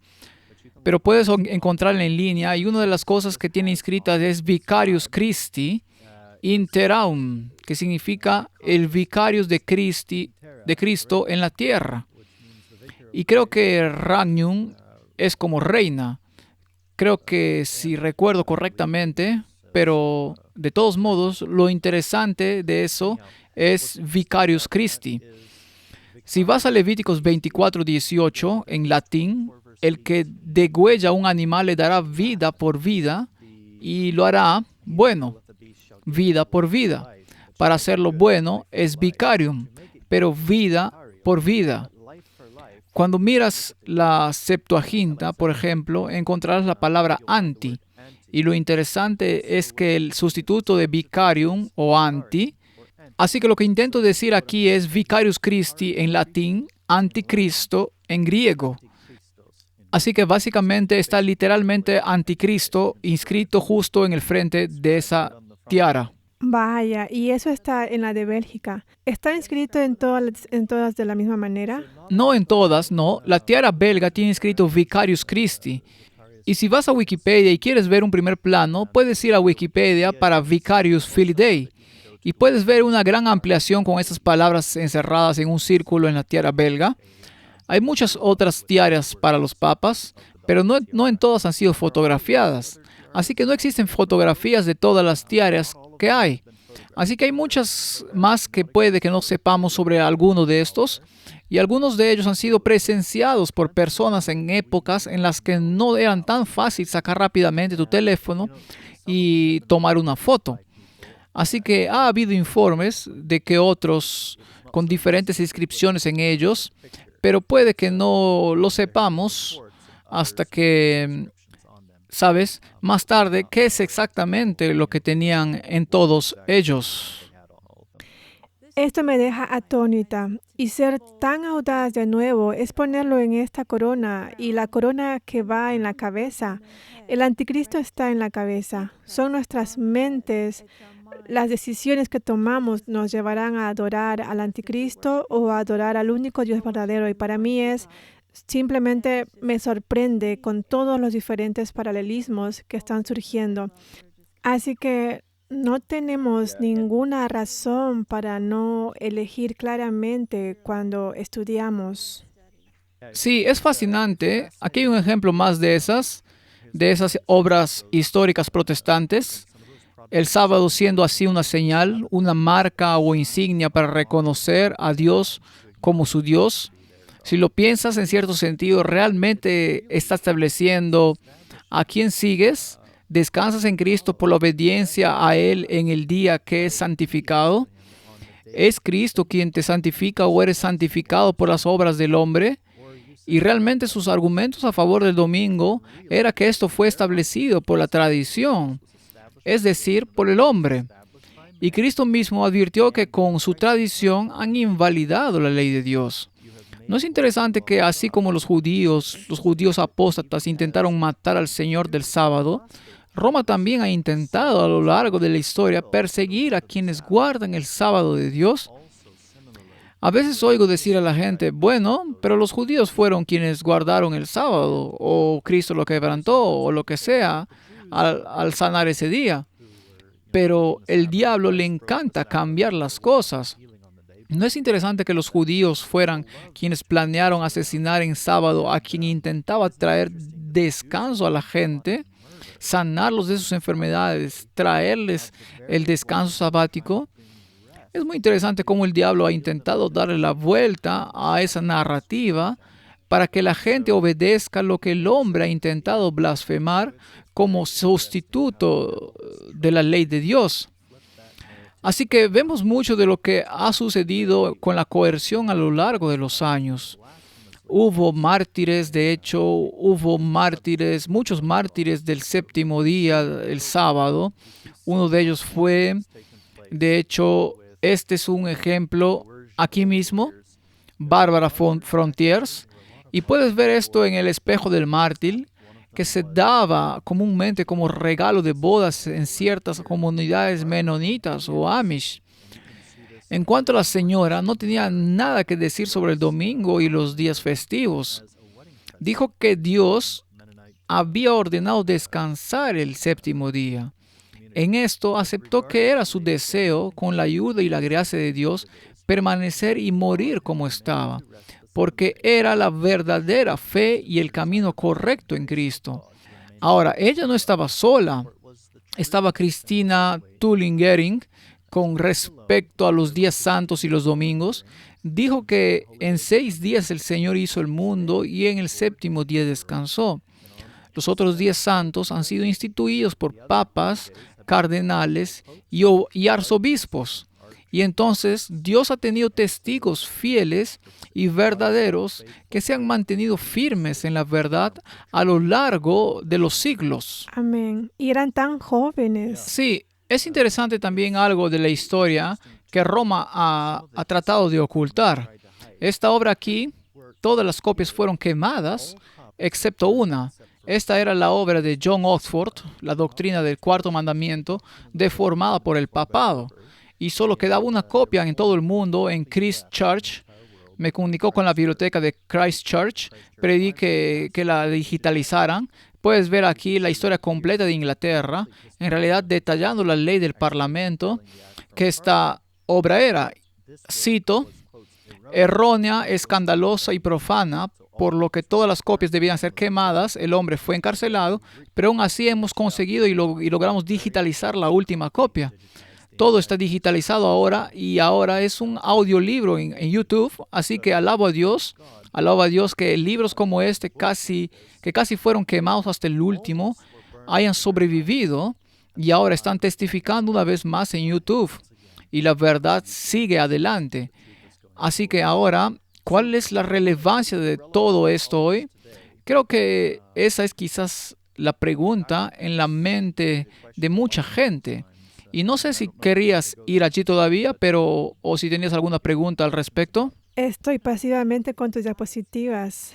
pero puedes encontrarla en línea, y una de las cosas que tiene inscritas es Vicarius Christi Interaum, que significa el Vicarius de Cristo en la tierra. Y creo que Regnum es como reina. Creo que si recuerdo correctamente, pero de todos modos, lo interesante de eso es Vicarius Christi. Si vas a Levíticos 24:18 en latín, el que degüella un animal le dará vida por vida y lo hará bueno, vida por vida. Para hacerlo bueno es vicarium, pero vida por vida. Cuando miras la Septuaginta, por ejemplo, encontrarás la palabra anti. Y lo interesante es que el sustituto de vicarium o anti, así que lo que intento decir aquí es Vicarius Christi en latín, anticristo en griego. Así que básicamente está literalmente anticristo inscrito justo en el frente de esa tiara. Vaya, y eso está en la de Bélgica. ¿Está inscrito en todas de la misma manera? No en todas, no. La tiara belga tiene inscrito Vicarius Christi. Y si vas a Wikipedia y quieres ver un primer plano, puedes ir a Wikipedia para Vicarius Filii Dei. Y puedes ver una gran ampliación con estas palabras encerradas en un círculo en la tiara belga. Hay muchas otras diarias para los papas, pero no en todas han sido fotografiadas. Así que no existen fotografías de todas las diarias que hay. Así que hay muchas más que puede que no sepamos sobre alguno de estos, y algunos de ellos han sido presenciados por personas en épocas en las que no eran tan fácil sacar rápidamente tu teléfono y tomar una foto. Así que ha habido informes de que otros con diferentes inscripciones en ellos, pero puede que no lo sepamos hasta que, ¿sabes? Más tarde, ¿qué es exactamente lo que tenían en todos ellos? Esto me deja atónita. Y ser tan audaz de nuevo es ponerlo en esta corona y la corona que va en la cabeza. El anticristo está en la cabeza. Son nuestras mentes. Las decisiones que tomamos nos llevarán a adorar al anticristo o a adorar al único Dios verdadero. Y para mí simplemente me sorprende con todos los diferentes paralelismos que están surgiendo. Así que no tenemos ninguna razón para no elegir claramente cuando estudiamos. Sí, es fascinante. Aquí hay un ejemplo más de esas obras históricas protestantes. El sábado siendo así una señal, una marca o insignia para reconocer a Dios como su Dios. Si lo piensas en cierto sentido, realmente está estableciendo a quién sigues. ¿Descansas en Cristo por la obediencia a Él en el día que es santificado? ¿Es Cristo quien te santifica o eres santificado por las obras del hombre? Y realmente sus argumentos a favor del domingo era que esto fue establecido por la tradición, es decir, por el hombre. Y Cristo mismo advirtió que con su tradición han invalidado la ley de Dios. ¿No es interesante que así como los judíos apóstatas intentaron matar al Señor del sábado, Roma también ha intentado a lo largo de la historia perseguir a quienes guardan el sábado de Dios? A veces oigo decir a la gente, bueno, pero los judíos fueron quienes guardaron el sábado, o Cristo lo quebrantó, o lo que sea, al sanar ese día. Pero el diablo le encanta cambiar las cosas. ¿No es interesante que los judíos fueran quienes planearon asesinar en sábado a quien intentaba traer descanso a la gente, sanarlos de sus enfermedades, traerles el descanso sabático? Es muy interesante cómo el diablo ha intentado darle la vuelta a esa narrativa para que la gente obedezca lo que el hombre ha intentado blasfemar como sustituto de la ley de Dios. Así que vemos mucho de lo que ha sucedido con la coerción a lo largo de los años. Hubo mártires, de hecho, muchos mártires del séptimo día, el sábado. Uno de ellos fue, de hecho, este es un ejemplo aquí mismo, Bárbara Frontiers. Y puedes ver esto en el espejo del mártir, que se daba comúnmente como regalo de bodas en ciertas comunidades menonitas o amish. En cuanto a la señora, no tenía nada que decir sobre el domingo y los días festivos. Dijo que Dios había ordenado descansar el séptimo día. En esto aceptó que era su deseo, con la ayuda y la gracia de Dios, permanecer y morir como estaba, porque era la verdadera fe y el camino correcto en Cristo. Ahora, ella no estaba sola. Estaba Christina Tulling-Gering con respecto a los días santos y los domingos. Dijo que en 6 días el Señor hizo el mundo y en el séptimo día descansó. Los otros días santos han sido instituidos por papas, cardenales y arzobispos. Y entonces Dios ha tenido testigos fieles y verdaderos que se han mantenido firmes en la verdad a lo largo de los siglos. Amén. Y eran tan jóvenes. Sí, es interesante también algo de la historia que Roma ha tratado de ocultar. Esta obra aquí, todas las copias fueron quemadas, excepto una. Esta era la obra de John Oxford, la doctrina del cuarto mandamiento, deformada por el papado. Y solo quedaba una copia en todo el mundo en Christchurch. Me comunicó con la biblioteca de Christchurch, pedí que la digitalizaran. Puedes ver aquí la historia completa de Inglaterra, en realidad detallando la ley del Parlamento, que esta obra era, cito, errónea, escandalosa y profana, por lo que todas las copias debían ser quemadas. El hombre fue encarcelado, pero aún así hemos conseguido y logramos digitalizar la última copia. Todo está digitalizado ahora y ahora es un audiolibro en YouTube, así que alabo a Dios que libros como este que casi fueron quemados hasta el último hayan sobrevivido y ahora están testificando una vez más en YouTube y la verdad sigue adelante. Así que ahora, ¿cuál es la relevancia de todo esto hoy? Creo que esa es quizás la pregunta en la mente de mucha gente. Y no sé si querías ir allí todavía, o si tenías alguna pregunta al respecto. Estoy pasivamente con tus diapositivas.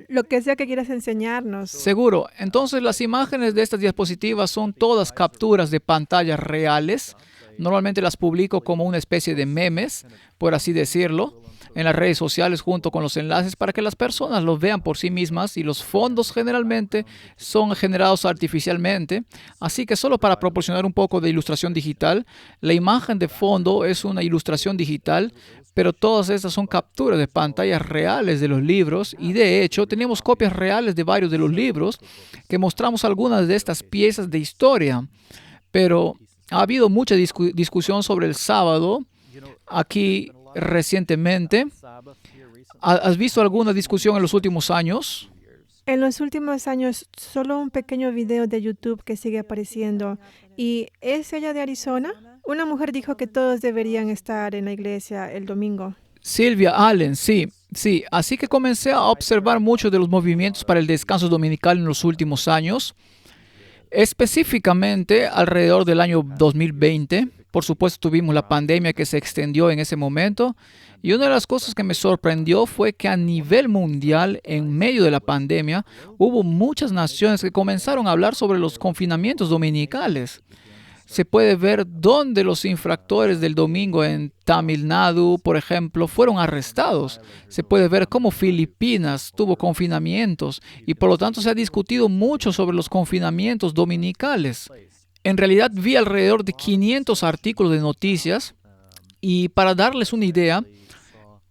Lo que sea que quieras enseñarnos. Seguro. Entonces, las imágenes de estas diapositivas son todas capturas de pantallas reales. Normalmente las publico como una especie de memes, por así decirlo, en las redes sociales junto con los enlaces para que las personas los vean por sí mismas, y los fondos generalmente son generados artificialmente. Así que solo para proporcionar un poco de ilustración digital, la imagen de fondo es una ilustración digital, pero todas estas son capturas de pantallas reales de los libros, y de hecho tenemos copias reales de varios de los libros que mostramos algunas de estas piezas de historia. Pero ha habido mucha discusión sobre el sábado aquí recientemente. ¿Has visto alguna discusión en los últimos años? En los últimos años, solo un pequeño video de YouTube que sigue apareciendo. ¿Y es ella de Arizona? Una mujer dijo que todos deberían estar en la iglesia el domingo. Sylvia Allen, sí. Así que comencé a observar muchos de los movimientos para el descanso dominical en los últimos años, específicamente alrededor del año 2020. Por supuesto, tuvimos la pandemia que se extendió en ese momento, y una de las cosas que me sorprendió fue que a nivel mundial, en medio de la pandemia, hubo muchas naciones que comenzaron a hablar sobre los confinamientos dominicales. Se puede ver dónde los infractores del domingo en Tamil Nadu, por ejemplo, fueron arrestados. Se puede ver cómo Filipinas tuvo confinamientos, y por lo tanto se ha discutido mucho sobre los confinamientos dominicales. En realidad vi alrededor de 500 artículos de noticias, y para darles una idea,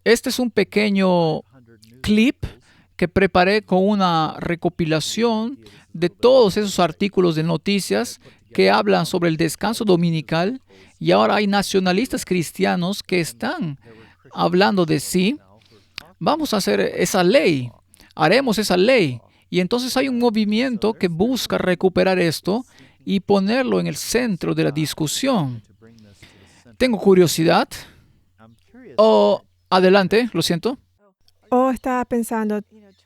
este es un pequeño clip que preparé con una recopilación de todos esos artículos de noticias que hablan sobre el descanso dominical, y ahora hay nacionalistas cristianos que están hablando de sí. Vamos a hacer esa ley, haremos esa ley, y entonces hay un movimiento que busca recuperar esto y ponerlo en el centro de la discusión. Tengo curiosidad. Adelante, lo siento. Estaba pensando,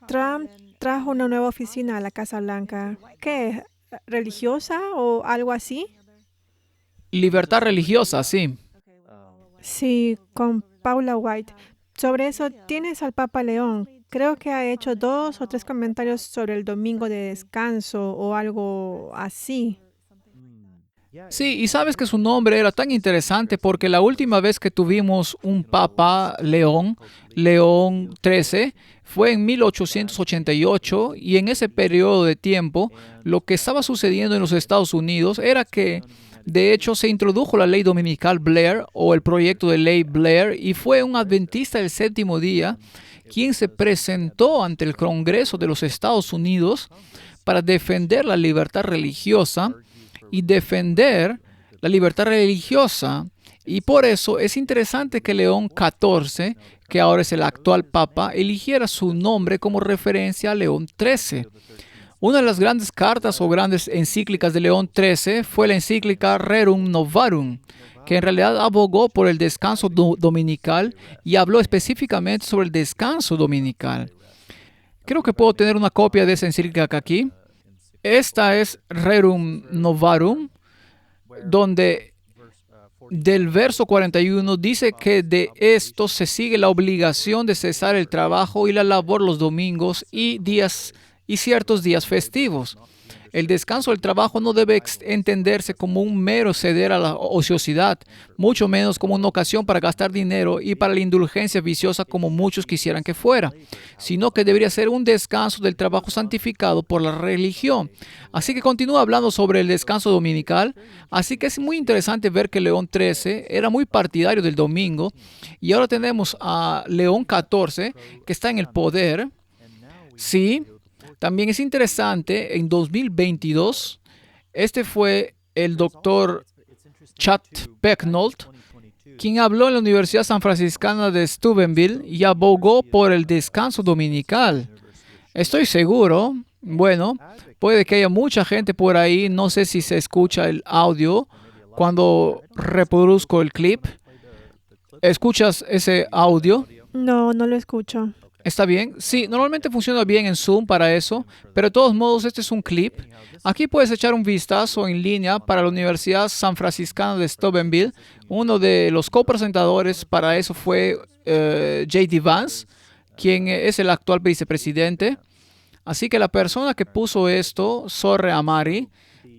Trump trajo una nueva oficina a la Casa Blanca. ¿Qué es? ¿Religiosa o algo así? Libertad religiosa, sí. Sí, con Paula White. Sobre eso tienes al Papa León. Creo que ha hecho 2 o 3 comentarios sobre el domingo de descanso o algo así. Sí, y sabes que su nombre era tan interesante porque la última vez que tuvimos un Papa León XIII, fue en 1888, y en ese periodo de tiempo lo que estaba sucediendo en los Estados Unidos era que de hecho se introdujo la ley dominical Blair, o el proyecto de ley Blair, y fue un adventista del séptimo día quien se presentó ante el Congreso de los Estados Unidos para defender la libertad religiosa y defender la libertad religiosa. Y por eso es interesante que León XIV, que ahora es el actual Papa, eligiera su nombre como referencia a León XIII. Una de las grandes cartas o grandes encíclicas de León XIII fue la encíclica Rerum Novarum, que en realidad abogó por el descanso dominical y habló específicamente sobre el descanso dominical. Creo que puedo tener una copia de esa encíclica aquí. Esta es Rerum Novarum, donde del verso 41 dice que de esto se sigue la obligación de cesar el trabajo y la labor los domingos y días y ciertos días festivos. El descanso del trabajo no debe entenderse como un mero ceder a la ociosidad, mucho menos como una ocasión para gastar dinero y para la indulgencia viciosa como muchos quisieran que fuera, sino que debería ser un descanso del trabajo santificado por la religión. Así que continúa hablando sobre el descanso dominical. Así que es muy interesante ver que León XIII era muy partidario del domingo y ahora tenemos a León XIV que está en el poder. Sí. También es interesante, en 2022, este fue el doctor Chad Pecknold, quien habló en la Universidad San Franciscana de Steubenville y abogó por el descanso dominical. Estoy seguro, bueno, puede que haya mucha gente por ahí, no sé si se escucha el audio cuando reproduzco el clip. ¿Escuchas ese audio? No, no lo escucho. ¿Está bien? Sí, normalmente funciona bien en Zoom para eso, pero de todos modos este es un clip. Aquí puedes echar un vistazo en línea para la Universidad San Franciscana de Steubenville. Uno de los copresentadores para eso fue J.D. Vance, quien es el actual vicepresidente. Así que la persona que puso esto, Zorre Amari,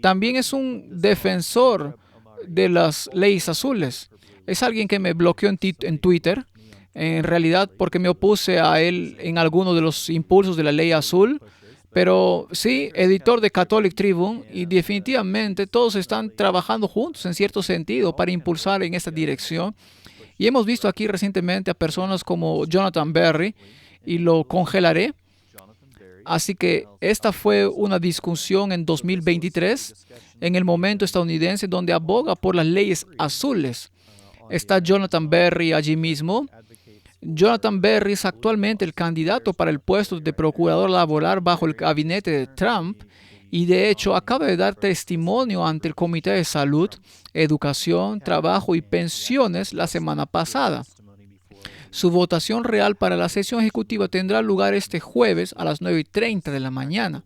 también es un defensor de las leyes azules. Es alguien que me bloqueó en Twitter. En realidad, porque me opuse a él en alguno de los impulsos de la ley azul, pero sí, editor de Catholic Tribune, y definitivamente todos están trabajando juntos en cierto sentido para impulsar en esta dirección. Y hemos visto aquí recientemente a personas como Jonathan Berry, y lo congelaré. Así que esta fue una discusión en 2023, en el momento estadounidense, donde aboga por las leyes azules. Está Jonathan Berry allí mismo. Jonathan Berry es actualmente el candidato para el puesto de procurador laboral bajo el gabinete de Trump y de hecho acaba de dar testimonio ante el Comité de Salud, Educación, Trabajo y Pensiones la semana pasada. Su votación real para la sesión ejecutiva tendrá lugar este jueves a las 9:30 de la mañana.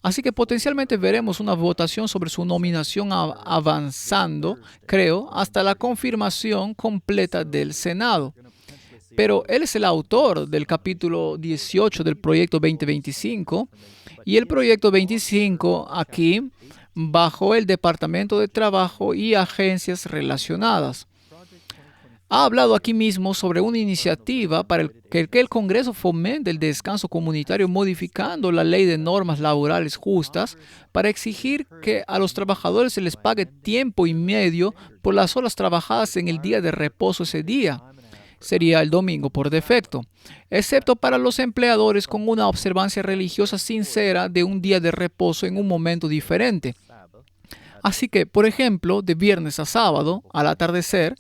Así que potencialmente veremos una votación sobre su nominación avanzando, creo, hasta la confirmación completa del Senado. Pero él es el autor del capítulo 18 del proyecto 2025 y el proyecto 25 aquí bajo el Departamento de Trabajo y agencias relacionadas. Ha hablado aquí mismo sobre una iniciativa para que el Congreso fomente el descanso comunitario modificando la ley de normas laborales justas para exigir que a los trabajadores se les pague tiempo y medio por las horas trabajadas en el día de reposo ese día. Sería el domingo por defecto, excepto para los empleadores con una observancia religiosa sincera de un día de reposo en un momento diferente. Así que, por ejemplo, de viernes a sábado, al atardecer,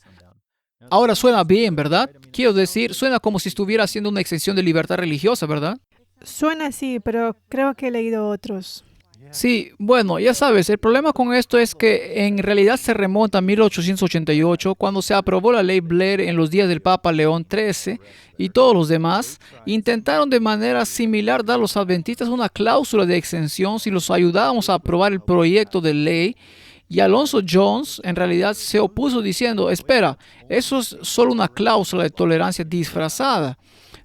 ahora suena bien, ¿verdad? Quiero decir, suena como si estuviera haciendo una exención de libertad religiosa, ¿verdad? Suena así, pero creo que he leído otros. Sí, bueno, ya sabes, el problema con esto es que en realidad se remonta a 1888, cuando se aprobó la ley Blair en los días del Papa León XIII y todos los demás intentaron de manera similar dar a los adventistas una cláusula de exención si los ayudábamos a aprobar el proyecto de ley. Y Alonzo Jones en realidad se opuso diciendo, espera, eso es solo una cláusula de tolerancia disfrazada.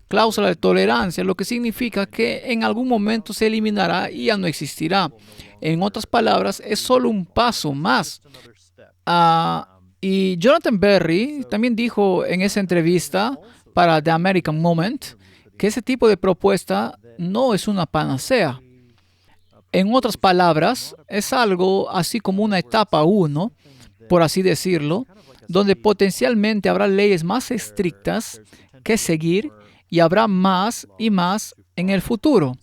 Cláusula de tolerancia, lo que significa que en algún momento se eliminará y ya no existirá. En otras palabras, es solo un paso más. Y Jonathan Berry también dijo en esa entrevista para The American Moment que ese tipo de propuesta no es una panacea. En otras palabras, es algo así como una etapa 1, por así decirlo, donde potencialmente habrá leyes más estrictas que seguir y habrá más y más en el futuro.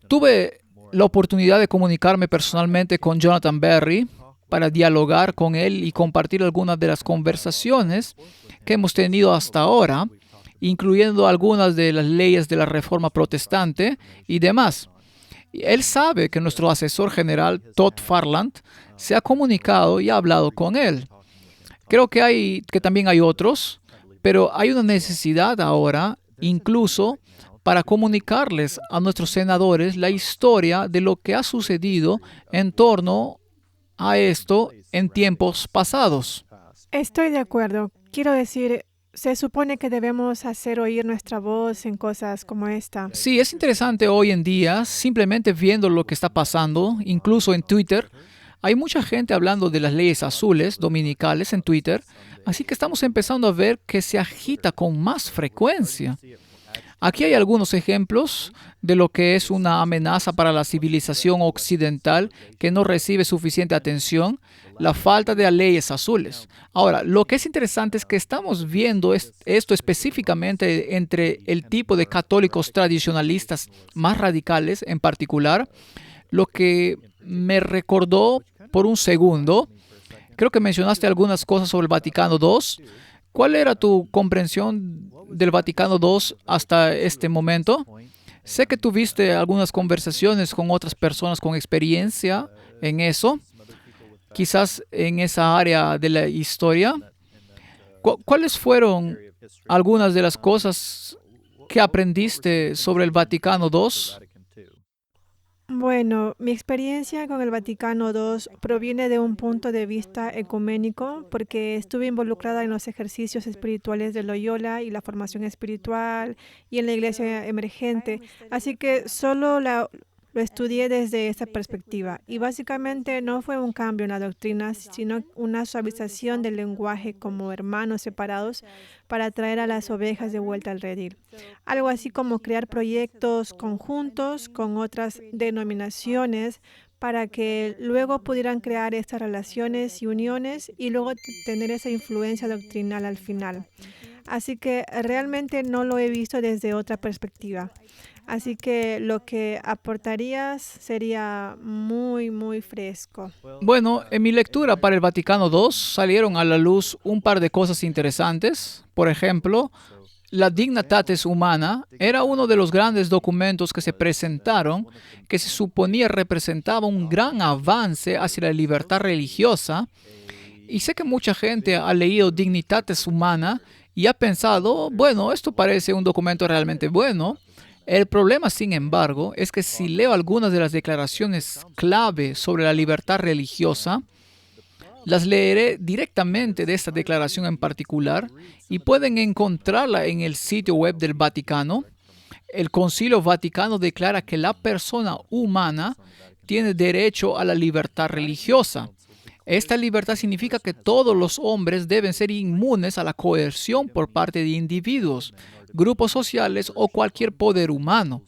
Tuve la oportunidad de comunicarme personalmente con Jonathan Berry para dialogar con él y compartir algunas de las conversaciones que hemos tenido hasta ahora, incluyendo algunas de las leyes de la Reforma Protestante y demás. Él sabe que nuestro asesor general, Todd Farland, se ha comunicado y ha hablado con él. Creo que también hay otros, pero hay una necesidad ahora, incluso, para comunicarles a nuestros senadores la historia de lo que ha sucedido en torno a esto en tiempos pasados. Estoy de acuerdo. Quiero decir, se supone que debemos hacer oír nuestra voz en cosas como esta. Sí, es interesante hoy en día, simplemente viendo lo que está pasando, incluso en Twitter. Hay mucha gente hablando de las leyes azules dominicales en Twitter, así que estamos empezando a ver que se agita con más frecuencia. Aquí hay algunos ejemplos de lo que es una amenaza para la civilización occidental que no recibe suficiente atención, la falta de leyes azules. Ahora, lo que es interesante es que estamos viendo esto específicamente entre el tipo de católicos tradicionalistas más radicales en particular, lo que me recordó por un segundo, creo que mencionaste algunas cosas sobre el Vaticano II. ¿Cuál era tu comprensión del Vaticano II hasta este momento? Sé que tuviste algunas conversaciones con otras personas con experiencia en eso, quizás en esa área de la historia. ¿Cuáles fueron algunas de las cosas que aprendiste sobre el Vaticano II? Bueno, mi experiencia con el Vaticano II proviene de un punto de vista ecuménico porque estuve involucrada en los ejercicios espirituales de Loyola y la formación espiritual y en la iglesia emergente. Así que lo estudié desde esa perspectiva y básicamente no fue un cambio en la doctrina, sino una suavización del lenguaje como hermanos separados para traer a las ovejas de vuelta al redil. Algo así como crear proyectos conjuntos con otras denominaciones para que luego pudieran crear estas relaciones y uniones y luego tener esa influencia doctrinal al final. Así que realmente no lo he visto desde otra perspectiva. Así que lo que aportarías sería muy, muy fresco. Bueno, en mi lectura para el Vaticano II salieron a la luz un par de cosas interesantes. Por ejemplo, la Dignitatis Humana era uno de los grandes documentos que se presentaron que se suponía representaba un gran avance hacia la libertad religiosa. Y sé que mucha gente ha leído Dignitatis Humana y ha pensado, bueno, esto parece un documento realmente bueno. El problema, sin embargo, es que si leo algunas de las declaraciones clave sobre la libertad religiosa, las leeré directamente de esta declaración en particular y pueden encontrarla en el sitio web del Vaticano. El Concilio Vaticano declara que la persona humana tiene derecho a la libertad religiosa. Esta libertad significa que todos los hombres deben ser inmunes a la coerción por parte de individuos, grupos sociales o cualquier poder humano,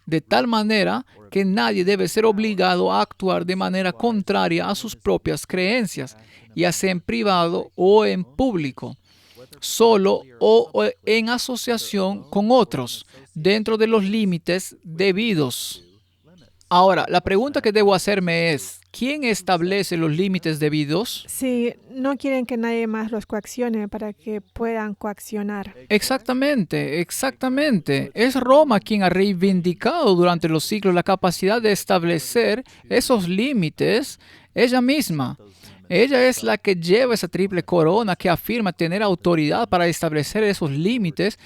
de tal manera que nadie debe ser obligado a actuar de manera contraria a sus propias creencias, ya sea en privado o en público, solo o en asociación con otros, dentro de los límites debidos. Ahora, la pregunta que debo hacerme es, ¿quién establece los límites debidos? Si no quieren que nadie más los coaccione para que puedan coaccionar. Exactamente, exactamente. Es Roma quien ha reivindicado durante los siglos la capacidad de establecer esos límites ella misma. Ella es la que lleva esa triple corona que afirma tener autoridad para establecer esos límites.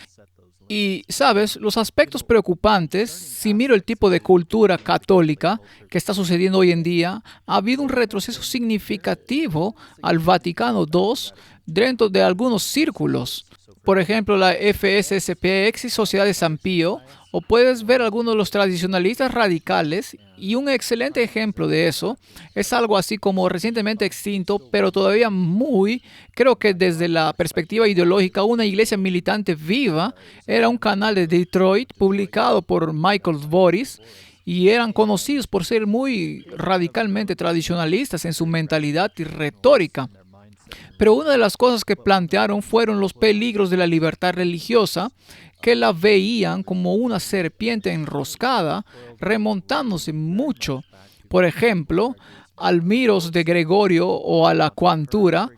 Y, ¿sabes? Los aspectos preocupantes, si miro el tipo de cultura católica que está sucediendo hoy en día, ha habido un retroceso significativo al Vaticano II dentro de algunos círculos. Por ejemplo, la FSSPX y Sociedad de San Pío, o puedes ver algunos de los tradicionalistas radicales, y un excelente ejemplo de eso es algo así como recientemente extinto, pero todavía creo que desde la perspectiva ideológica, una iglesia militante viva, era un canal de Detroit publicado por Michael Boris, y eran conocidos por ser muy radicalmente tradicionalistas en su mentalidad y retórica. Pero una de las cosas que plantearon fueron los peligros de la libertad religiosa, que la veían como una serpiente enroscada, remontándose mucho, por ejemplo, al Miros de Gregorio o a la Coantura.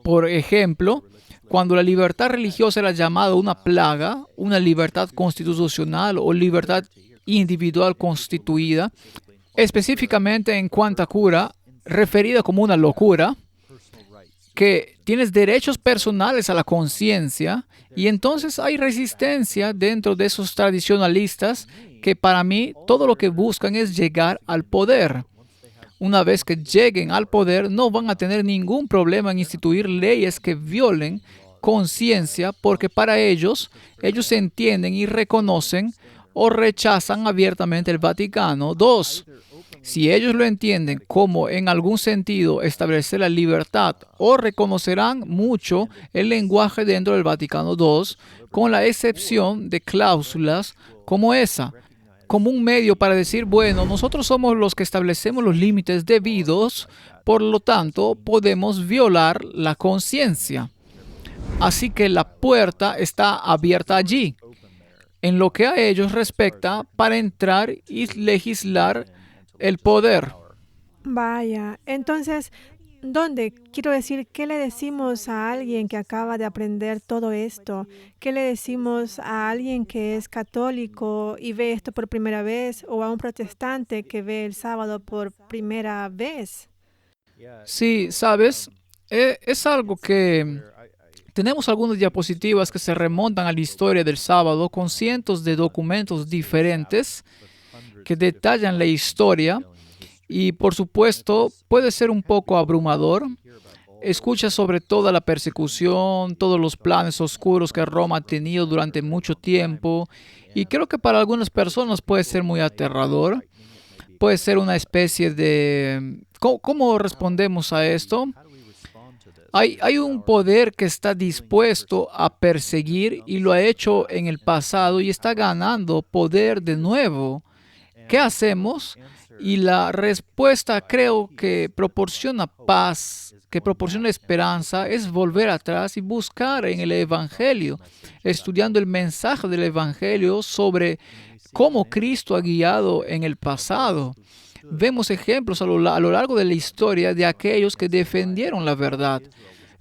Por ejemplo, cuando la libertad religiosa era llamada una plaga, una libertad constitucional o libertad individual constituida, específicamente en Coantura, referida como una locura, que tienes derechos personales a la conciencia, y entonces hay resistencia dentro de esos tradicionalistas que para mí todo lo que buscan es llegar al poder. Una vez que lleguen al poder no van a tener ningún problema en instituir leyes que violen conciencia, porque para ellos entienden y reconocen o rechazan abiertamente el Vaticano. Dos, si ellos lo entienden como en algún sentido establecer la libertad, o reconocerán mucho el lenguaje dentro del Vaticano II, con la excepción de cláusulas como esa, como un medio para decir, bueno, nosotros somos los que establecemos los límites debidos, por lo tanto, podemos violar la conciencia. Así que la puerta está abierta allí, en lo que a ellos respecta, para entrar y legislar el poder. Vaya, entonces, ¿dónde? Quiero decir, ¿qué le decimos a alguien que acaba de aprender todo esto? ¿Qué le decimos a alguien que es católico y ve esto por primera vez? ¿O a un protestante que ve el sábado por primera vez? Sí, sabes, es algo que tenemos algunas diapositivas que se remontan a la historia del sábado con cientos de documentos diferentes que detallan la historia y, por supuesto, puede ser un poco abrumador. Escucha sobre toda la persecución, todos los planes oscuros que Roma ha tenido durante mucho tiempo, y creo que para algunas personas puede ser muy aterrador. Puede ser una especie de... ¿Cómo respondemos a esto? Hay un poder que está dispuesto a perseguir y lo ha hecho en el pasado y está ganando poder de nuevo. ¿Qué hacemos? Y la respuesta, creo que proporciona paz, que proporciona esperanza, es volver atrás y buscar en el Evangelio, estudiando el mensaje del Evangelio sobre cómo Cristo ha guiado en el pasado. Vemos ejemplos a lo largo de la historia de aquellos que defendieron la verdad.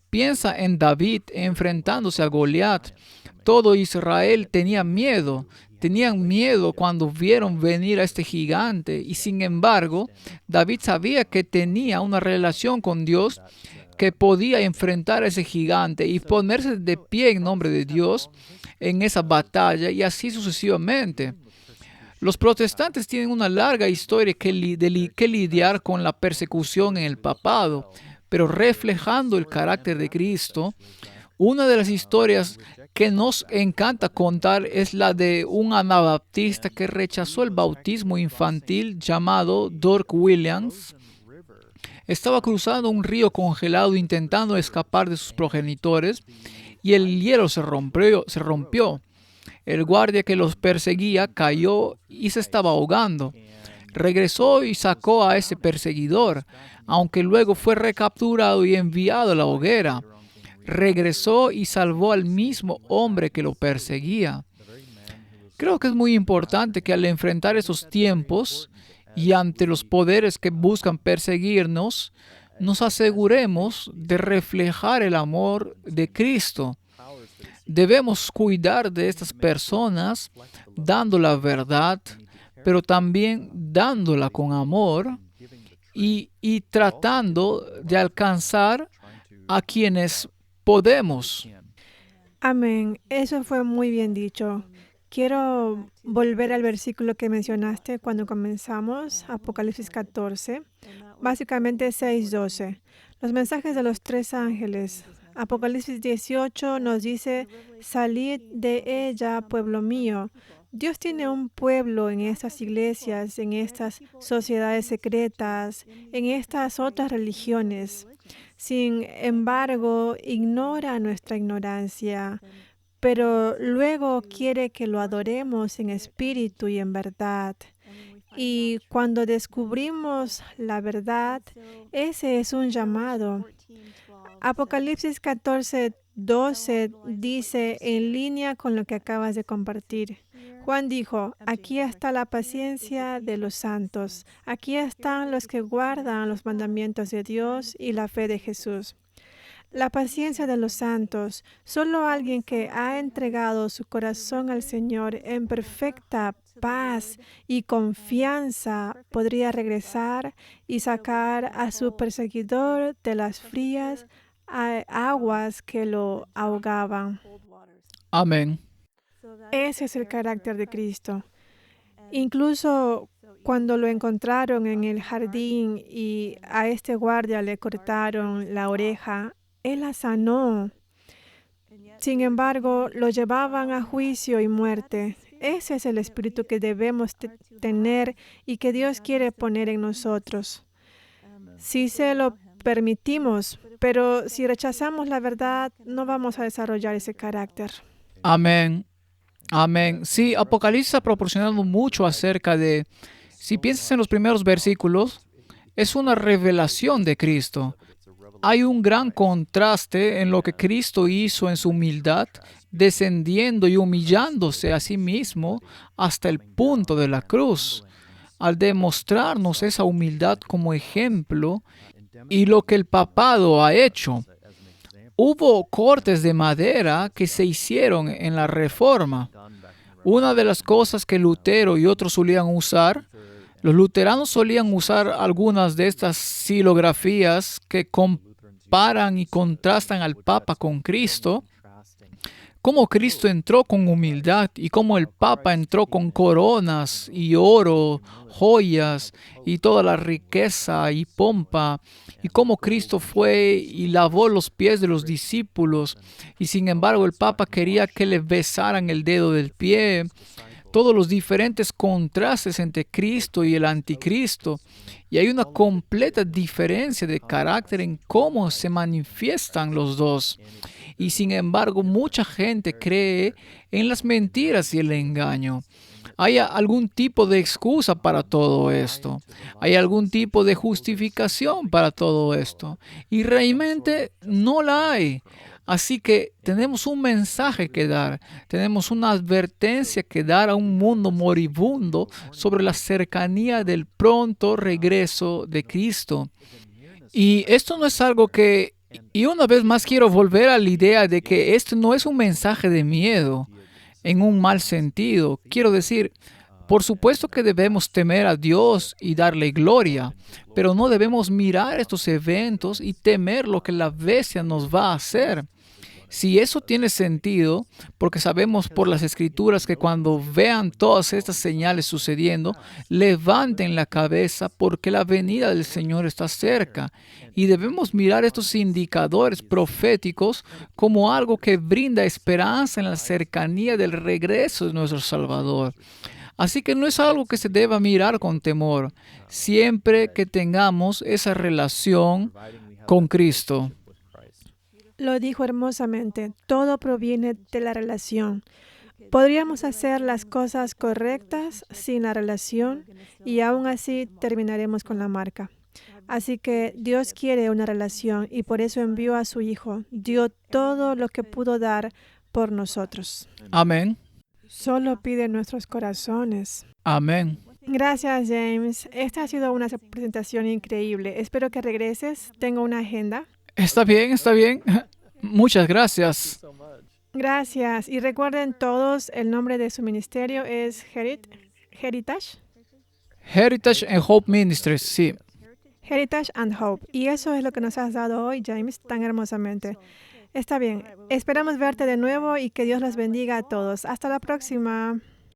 Piensa en David enfrentándose a Goliat. Todo Israel tenía miedo. Tenían miedo cuando vieron venir a este gigante, y sin embargo, David sabía que tenía una relación con Dios, que podía enfrentar a ese gigante y ponerse de pie en nombre de Dios en esa batalla, y así sucesivamente. Los protestantes tienen una larga historia que lidiar con la persecución en el papado, pero reflejando el carácter de Cristo. Una de las historias que nos encanta contar es la de un anabaptista que rechazó el bautismo infantil llamado Dork Williams. Estaba cruzando un río congelado intentando escapar de sus progenitores, y el hielo se rompió. El guardia que los perseguía cayó y se estaba ahogando. Regresó y sacó a ese perseguidor, aunque luego fue recapturado y enviado a la hoguera. Regresó y salvó al mismo hombre que lo perseguía. Creo que es muy importante que al enfrentar esos tiempos y ante los poderes que buscan perseguirnos, nos aseguremos de reflejar el amor de Cristo. Debemos cuidar de estas personas dando la verdad, pero también dándola con amor y tratando de alcanzar a quienes podemos. Amén. Eso fue muy bien dicho. Quiero volver al versículo que mencionaste cuando comenzamos, Apocalipsis 14, básicamente 6:12. Los mensajes de los tres ángeles. Apocalipsis 18 nos dice, salid de ella, pueblo mío. Dios tiene un pueblo en estas iglesias, en estas sociedades secretas, en estas otras religiones. Sin embargo, ignora nuestra ignorancia, pero luego quiere que lo adoremos en espíritu y en verdad. Y cuando descubrimos la verdad, ese es un llamado. Apocalipsis 14:12 dice en línea con lo que acabas de compartir. Juan dijo, aquí está la paciencia de los santos. Aquí están los que guardan los mandamientos de Dios y la fe de Jesús. La paciencia de los santos. Solo alguien que ha entregado su corazón al Señor en perfecta paz y confianza podría regresar y sacar a su perseguidor de las frías aguas que lo ahogaban. Amén. Ese es el carácter de Cristo. Incluso cuando lo encontraron en el jardín y a este guardia le cortaron la oreja, Él la sanó. Sin embargo, lo llevaban a juicio y muerte. Ese es el espíritu que debemos tener y que Dios quiere poner en nosotros. Si se lo permitimos, pero si rechazamos la verdad, no vamos a desarrollar ese carácter. Amén. Amén. Sí, Apocalipsis ha proporcionado mucho acerca de, si piensas en los primeros versículos, es una revelación de Cristo. Hay un gran contraste en lo que Cristo hizo en su humildad, descendiendo y humillándose a sí mismo hasta el punto de la cruz, al demostrarnos esa humildad como ejemplo y lo que el papado ha hecho. Hubo cortes de madera que se hicieron en la Reforma. Una de las cosas que Lutero y otros solían usar, los luteranos solían usar algunas de estas xilografías que comparan y contrastan al Papa con Cristo, cómo Cristo entró con humildad y cómo el Papa entró con coronas y oro, joyas y toda la riqueza y pompa, y cómo Cristo fue y lavó los pies de los discípulos, y sin embargo el Papa quería que le besaran el dedo del pie. Todos los diferentes contrastes entre Cristo y el anticristo. Y hay una completa diferencia de carácter en cómo se manifiestan los dos. Y sin embargo, mucha gente cree en las mentiras y el engaño. ¿Hay algún tipo de excusa para todo esto? ¿Hay algún tipo de justificación para todo esto? Y realmente no la hay. Así que tenemos un mensaje que dar, tenemos una advertencia que dar a un mundo moribundo sobre la cercanía del pronto regreso de Cristo. Y esto no es algo que, y una vez más quiero volver a la idea de que esto no es un mensaje de miedo en un mal sentido. Quiero decir, por supuesto que debemos temer a Dios y darle gloria, pero no debemos mirar estos eventos y temer lo que la bestia nos va a hacer. Si eso tiene sentido, porque sabemos por las Escrituras que cuando vean todas estas señales sucediendo, levanten la cabeza porque la venida del Señor está cerca. Y debemos mirar estos indicadores proféticos como algo que brinda esperanza en la cercanía del regreso de nuestro Salvador. Así que no es algo que se deba mirar con temor, siempre que tengamos esa relación con Cristo. Lo dijo hermosamente, todo proviene de la relación. Podríamos hacer las cosas correctas sin la relación y aún así terminaremos con la marca. Así que Dios quiere una relación y por eso envió a su Hijo. Dio todo lo que pudo dar por nosotros. Amén. Solo pide nuestros corazones. Amén. Gracias, James. Esta ha sido una presentación increíble. Espero que regreses. Tengo una agenda. Está bien, está bien. Muchas gracias. Gracias. Y recuerden todos, el nombre de su ministerio es Heritage. Heritage and Hope Ministries, sí. Heritage and Hope. Y eso es lo que nos has dado hoy, James, tan hermosamente. Está bien. Esperamos verte de nuevo y que Dios los bendiga a todos. Hasta la próxima.